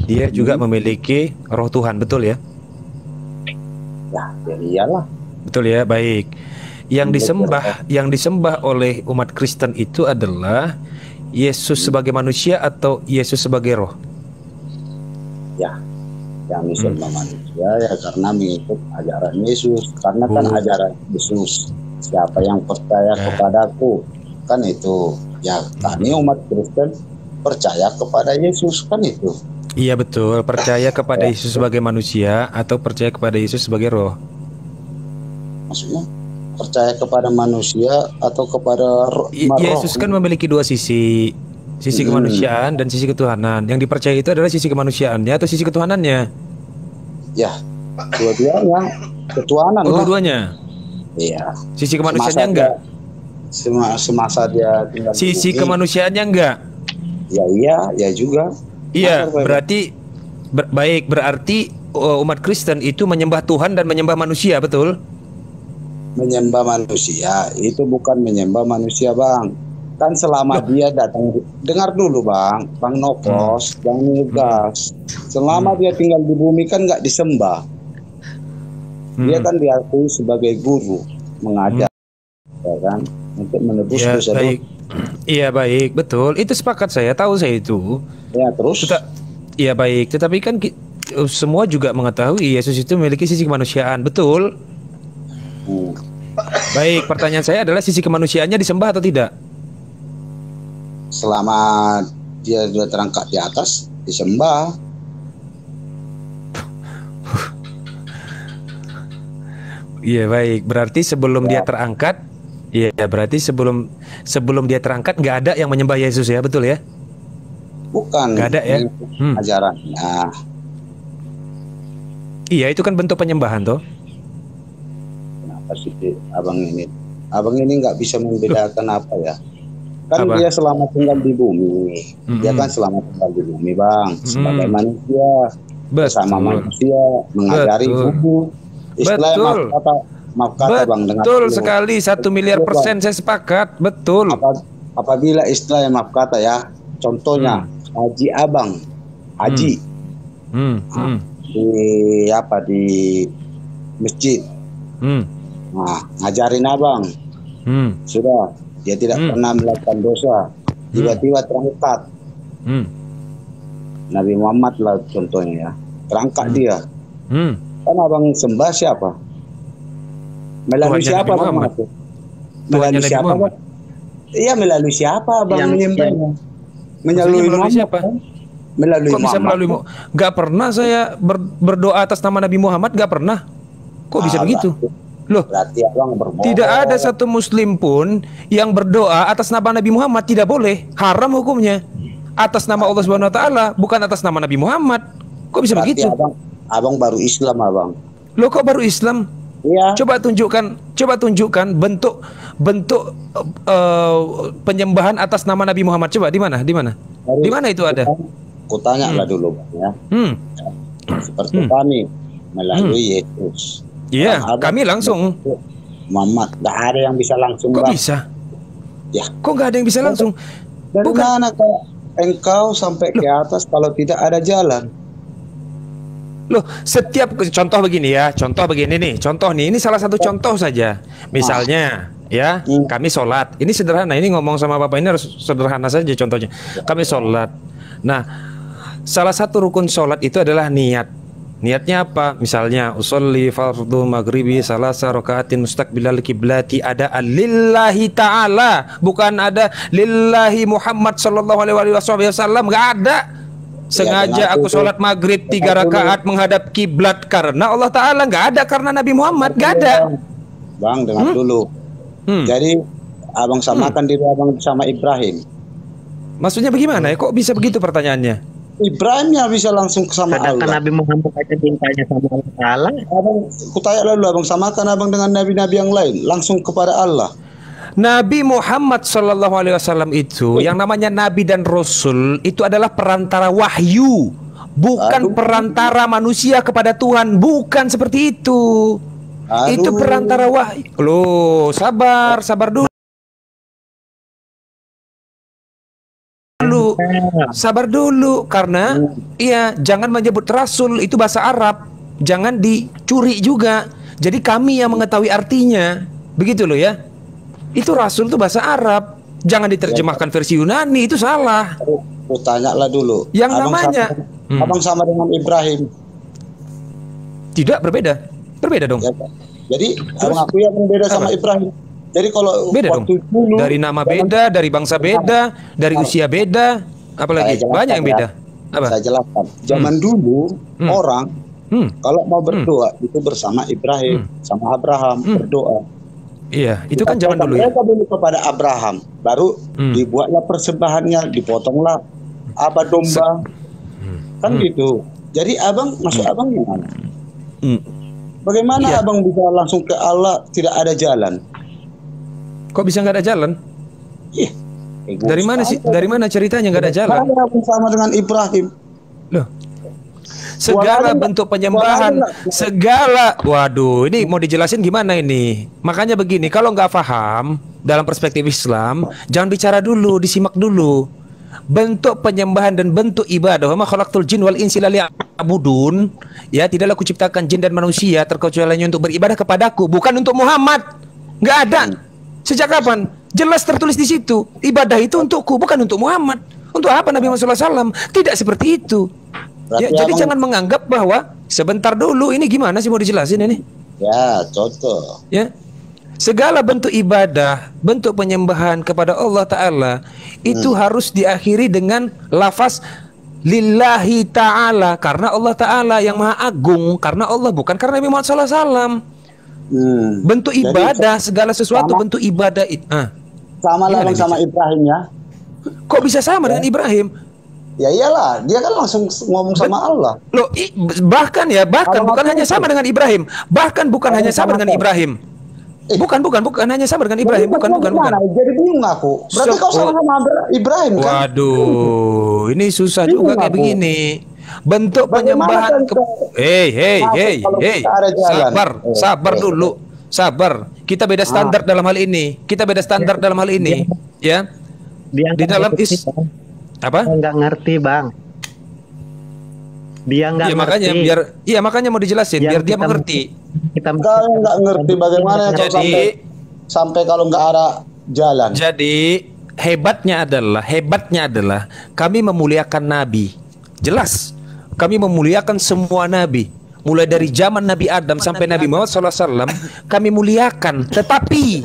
dia juga memiliki roh Tuhan, betul ya? Ya iyalah. Betul ya, baik. Yang disembah oleh umat Kristen itu adalah Yesus sebagai manusia atau Yesus sebagai roh? Ya, yang disembah manusia ya karena mengikut ajaran Yesus. Karena kan ajaran Yesus, siapa yang percaya kepadaku kan itu. Ya kami umat Kristen percaya kepada Yesus kan itu. Iya betul, percaya kepada Yesus sebagai manusia atau percaya kepada Yesus sebagai roh? Maksudnya percaya kepada manusia atau kepada roh? Yesus kan memiliki dua sisi kemanusiaan dan sisi ketuhanan. Yang dipercaya itu adalah sisi kemanusiaannya atau sisi ketuhanannya? Ya, dua-duanya ketuhanan. Dua-duanya. Iya. Sisi kemanusiaannya enggak? Semasa dia tinggal sisi di bumi, kemanusiaannya enggak? Ya juga. Iya, berarti umat Kristen itu menyembah Tuhan dan menyembah manusia, betul? Menyembah manusia itu bukan menyembah manusia Bang. Kan selama dia datang, dengar dulu Bang Nokos, Bang Nugas, selama dia tinggal di bumi kan nggak disembah. Dia kan diakui sebagai guru, mengajar, ya kan, untuk menebus dosa. Iya baik, betul. Itu sepakat saya, tahu saya itu. Ya terus. Iya baik, tetapi kan semua juga mengetahui Yesus itu memiliki sisi kemanusiaan, betul? Baik, pertanyaan saya adalah sisi kemanusiaannya disembah atau tidak? Selama dia sudah terangkat di atas, disembah. Iya baik, berarti sebelum dia terangkat, berarti sebelum dia terangkat nggak ada yang menyembah Yesus ya, betul ya? Bukan. Nggak ada ya? Ajarannya. Iya, itu kan bentuk penyembahan toh. Kenapa sih abang ini nggak bisa membedakan apa ya? Kan dia selama tinggal di bumi, dia kan selama tinggal di bumi Bang, sebagai manusia, bersama manusia, mengajari buku. Istilah maaf kata Bang, dengar betul sekali, 1 miliar % saya sepakat, betul. Apabila istilah maaf kata ya, contohnya Haji Abang, Haji, di masjid, nah ngajarin Abang, sudah. Dia tidak pernah melakukan dosa, tiba-tiba terangkat. Nabi Muhammad lah contohnya ya, terangkat dia. Kan Abang sembah siapa? Melalui siapa Bang? Melalui siapa Bang? Iya, melalui siapa Abang menyembahnya? Melalui siapa? Melalui Kok bisa melalui? Gak pernah saya berdoa atas nama Nabi Muhammad, gak pernah. Kok bisa begitu? Loh, berarti Abang berbohong. Tidak ada satu muslim pun yang berdoa atas nama Nabi Muhammad, tidak boleh, haram hukumnya. Atas nama Allah Subhanahu wa taala, bukan atas nama Nabi Muhammad. Kok bisa berarti begitu? Abang baru Islam Abang. Loh, kok baru Islam? Iya. Coba tunjukkan bentuk penyembahan atas nama Nabi Muhammad. Coba di mana? Di mana itu ada? Aku tanya lah dulu Bang ya. Seperti kami melalui Yesus. Iya, kami langsung. Muhammad, nggak ada yang bisa langsung. Kok Bang. bisa? Ya. Kok nggak ada yang bisa langsung? Dari mana engkau sampai ke atas kalau tidak ada jalan? Loh, setiap contoh begini ya, contoh nih, ini salah satu contoh saja. Misalnya, ya, kami sholat. Ini sederhana, ini ngomong sama Bapak ini harus sederhana saja contohnya. Kami sholat. Nah, salah satu rukun sholat itu adalah niat. Niatnya apa? Misalnya usolli fardhu maghribi salasa rakaatin mustaqbilal kiblati, ada lillahi ta'ala, bukan ada lillahi Muhammad sallallahu alaihi wasallam, enggak ada. Sengaja aku sholat maghrib 3 rakaat menghadap kiblat karena Allah Ta'ala, nggak ada karena Nabi Muhammad, nggak ada. Bang, dengar dulu. Jadi abang samakan diri abang sama Ibrahim. Maksudnya bagaimana ya? Kok bisa begitu pertanyaannya? Ibrahimnya bisa langsung sama Sedangkan Allah. Nabi Muhammad aja mintanya sama Allah Ta'ala. Abang, kutanya lalu abang samakan abang dengan nabi-nabi yang lain, langsung kepada Allah. Nabi Muhammad Shallallahu Alaihi Wasallam itu yang namanya Nabi dan Rasul itu adalah perantara wahyu, bukan perantara manusia kepada Tuhan, bukan seperti itu. Itu perantara wahyu. Loh, sabar dulu. Sabar dulu, karena iya, jangan menyebut Rasul itu bahasa Arab, jangan dicuri juga. Jadi kami yang mengetahui artinya, begitu loh ya. Itu Rasul itu bahasa Arab, jangan diterjemahkan versi Yunani, itu salah. Aku tanyalah dulu. Yang abang namanya sama, abang sama dengan Ibrahim. Tidak, berbeda dong. Ya, jadi abang aku yang berbeda sama Ibrahim. Jadi kalau beda dong. Dulu, dari nama beda, dari bangsa beda, dari usia beda, apalagi banyak yang beda. Apa? Saya jelaskan. Zaman dulu orang kalau mau berdoa itu bersama Ibrahim, sama Abraham berdoa. Iya, itu kan zaman dulu ya. Mereka dulu kepada Abraham, baru dibuatlah persembahannya, dipotonglah apa domba, kan gitu. Jadi abang masuk abang gimana? Bagaimana abang bisa langsung ke Allah, tidak ada jalan? Kok bisa nggak ada jalan? Dari mana sih? Dari mana ceritanya nggak ada jalan? Karena abang sama dengan Ibrahim. Loh. Segala bentuk penyembahan, waduh, ini mau dijelasin gimana ini? Makanya begini, kalau nggak paham dalam perspektif Islam, jangan bicara dulu, disimak dulu. Bentuk penyembahan dan bentuk ibadah, ma khalaqtul jin wal insa illa liya'budun, ya, tidaklah kuciptakan jin dan manusia terkecuali hanya untuk beribadah kepadaku, bukan untuk Muhammad. Nggak ada. Sejak kapan? Jelas tertulis di situ, ibadah itu untukku, bukan untuk Muhammad. Untuk apa Nabi Muhammad SAW? Tidak seperti itu. Ya, jadi jangan menganggap bahwa sebentar dulu, ini gimana sih mau dijelasin ini? Ya, contoh. Ya. Segala bentuk ibadah, bentuk penyembahan kepada Allah Ta'ala itu harus diakhiri dengan lafaz lillahi ta'ala, karena Allah Ta'ala yang maha agung, karena Allah, bukan karena Nabi Muhammad SAW. Bentuk ibadah, segala sesuatu sama, bentuk ibadah itu. Sama lah sama Ibrahim ya. Kok bisa sama dengan Ibrahim? Ya iyalah, dia kan langsung ngomong sama Allah. Loh, bahkan bukan hanya sama dengan Ibrahim, bahkan bukan hanya sama dengan Ibrahim. Bukan hanya sama dengan Ibrahim, bukan. Jadi bingung aku. Berarti kau sama Ibrahim kan? Waduh, ini susah juga kayak begini. Bentuk penyembahan. Hei, sabar dulu, sabar. Kita beda standar dalam hal ini. Ya. Di dalam apa? Nggak ngerti bang. Dia nggak ngerti. Makanya mau dijelasin biar dia mengerti. Kita nggak ngerti bagaimana kalau sampai kalau nggak ada jalan. Jadi hebatnya adalah kami memuliakan Nabi. Jelas. Kami memuliakan semua Nabi. Mulai dari zaman Nabi Adam sampai Nabi Muhammad SAW, kami muliakan. Tetapi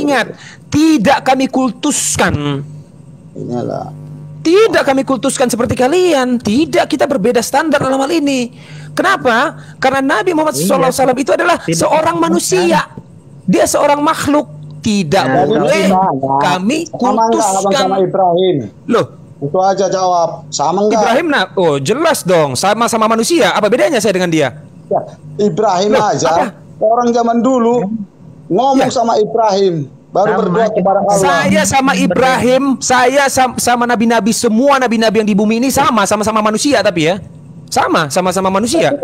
ingat, tidak kami kultuskan. Tidak kami kultuskan seperti kalian. Tidak, kita berbeda standar dalam hal ini. Kenapa? Karena Nabi Muhammad SAW itu adalah seorang manusia. Dia seorang makhluk. Tidak boleh kami kultuskan. Sama Ibrahim. Loh, itu aja jawab. Sama enggak? Ibrahim oh jelas dong, sama-sama manusia. Apa bedanya saya dengan dia? Ya, Ibrahim aja. Orang zaman dulu ngomong sama Ibrahim, baru berdoa kepada Allah. Saya sama Ibrahim, saya sama nabi-nabi, semua nabi-nabi yang di bumi ini sama-sama manusia, tapi ya. Sama-sama manusia.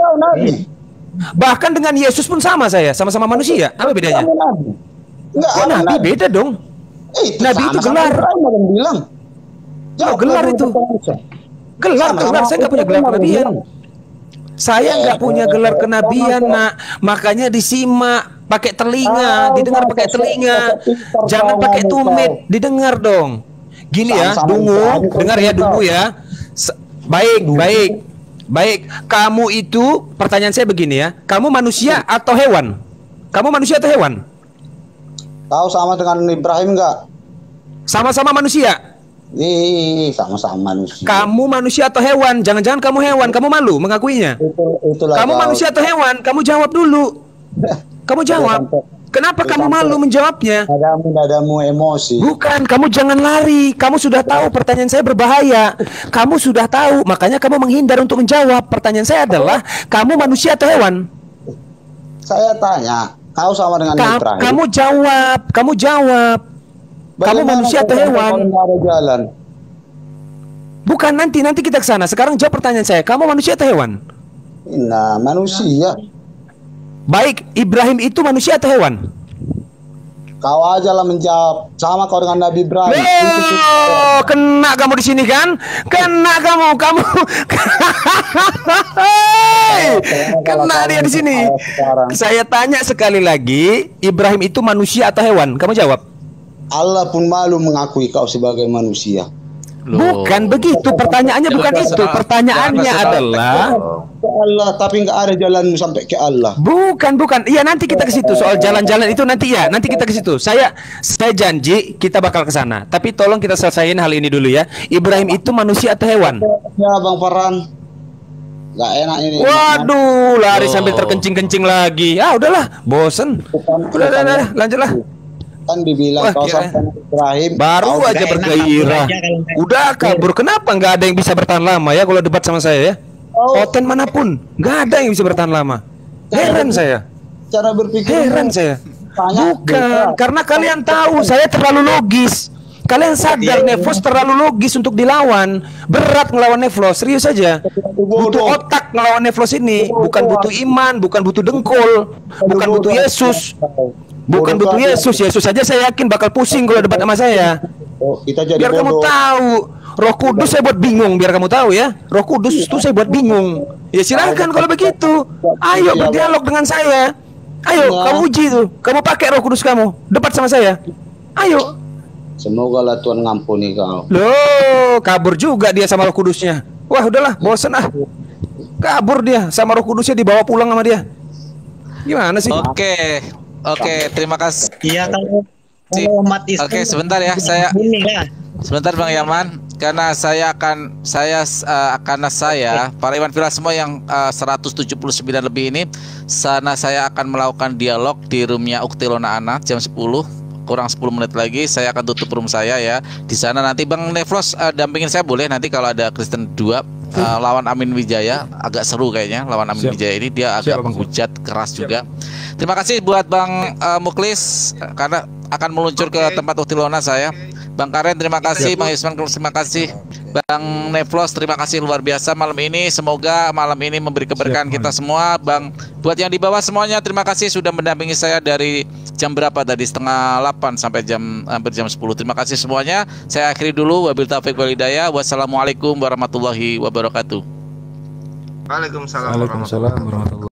Bahkan dengan Yesus pun saya sama-sama manusia. Apa bedanya? Nabi beda dong. Nabi itu gelar. Gelar itu. Gelar. Saya nggak punya gelar kenabian. Saya nggak punya gelar kenabian, nak. Makanya disimak. Pakai telinga, didengar pakai telinga. Jangan pakai tumit, didengar dong. Gini ya, dengar ya, Baik. Baik, kamu itu pertanyaan saya begini ya. Kamu manusia atau hewan? Kamu manusia atau hewan? Kau sama dengan Ibrahim nggak? Sama-sama manusia. Sama-sama manusia. Kamu manusia atau hewan? Jangan-jangan kamu hewan, kamu malu mengakuinya. Itulah Kamu kau. manusia atau hewan? Kamu jawab dulu. Kamu jawab. Kenapa kamu malu menjawabnya? Nadamu emosi. Bukan, kamu jangan lari. Kamu sudah tahu pertanyaan saya berbahaya. Kamu sudah tahu, makanya kamu menghindar untuk menjawab. Pertanyaan saya adalah, kamu manusia atau hewan? Saya tanya, kau sama dengan Ibrahim? Kamu jawab, kamu jawab. Kamu manusia atau hewan? Nggak ada jalan. Bukan, nanti kita ke sana. Sekarang jawab pertanyaan saya. Kamu manusia atau hewan? Nah, manusia. Baik, Ibrahim itu manusia atau hewan? Kau aja lah menjawab. Sama kau dengan Nabi Ibrahim. Oh, kena kamu di sini kan? Kena kamu. Kena dia di sini. Saya tanya sekali lagi, Ibrahim itu manusia atau hewan? Kamu jawab. Allah pun malu mengakui kau sebagai manusia. Bukan begitu, pertanyaannya bukan itu. Pertanyaannya adalah ke Allah, tapi nggak ada jalanmu sampai ke Allah. Bukan. Iya, nanti kita ke situ. Soal jalan-jalan itu nanti ya. Nanti kita ke situ. Saya janji kita bakal ke sana. Tapi tolong kita selesaiin hal ini dulu ya. Ibrahim itu manusia atau hewan? Ya, Bang Farhan. Nggak enak ini. Waduh, lari sambil terkencing-kencing lagi. Ah, udahlah, bosen. Udah, lanjutlah. Kan dibilang kau sama Ibrahim. Baru aja bergairah. Udah kabur. Kenapa nggak ada yang bisa bertahan lama ya kalau debat sama saya ya? Konten manapun nggak ada yang bisa bertahan lama. Heran saya. Cara berpikir. Heran saya. Bukan, karena kalian tahu saya terlalu logis. Kalian sadar Nevlos terlalu logis untuk dilawan. Berat ngelawan Nevlos, serius saja. Butuh otak ngelawan Nevlos ini. Bukan butuh iman, bukan butuh dengkul, bukan butuh Yesus. Bukan butuh Yesus. Yesus saja saya yakin bakal pusing kalau debat sama saya. Kita jadi biar kamu tahu, Roh Kudus saya buat bingung. Biar kamu tahu ya, Roh Kudus itu saya buat bingung. Ya silakan kalau begitu. Ayo berdialog dengan saya. Ayo kamu uji tuh. Kamu pakai Roh Kudus kamu. Debat sama saya. Ayo. Semoga lah Tuhan ngampuni kau. Loh, kabur juga dia sama Roh Kudusnya. Wah udahlah, bosen ah. Kabur dia sama Roh Kudusnya, dibawa pulang sama dia. Gimana sih? Oke, terima kasih. Iya, kalau umat Islam. Oke, sebentar ya, sebentar Bang Yaman, karena para Iwan Villa semua yang 179 lebih ini, sana saya akan melakukan dialog di roomnya Uktilona Ana jam 10. Kurang 10 menit lagi saya akan tutup room saya ya. Di sana nanti Bang Nevlos dampingin saya boleh, nanti kalau ada Kristen 2 lawan Amin Wijaya, agak seru kayaknya lawan Amin Wijaya ini, dia agak menghujat keras juga. Terima kasih buat Bang Muklis karena akan meluncur ke tempat Uktilona saya. Bang Karen terima kasih, Bang Yusman terima kasih, Bang Nevlos terima kasih luar biasa malam ini. Semoga malam ini memberi keberkahan kita semua. Bang, buat yang di bawah semuanya terima kasih sudah mendampingi saya dari jam berapa tadi, 7:30 sampai hampir jam 10. Terima kasih semuanya. Saya akhiri dulu. Wabil taufiq wal hidayah. Wassalamualaikum warahmatullahi wabarakatuh. Waalaikumsalam. Waalaikumsalam warahmatullahi wabarakatuh.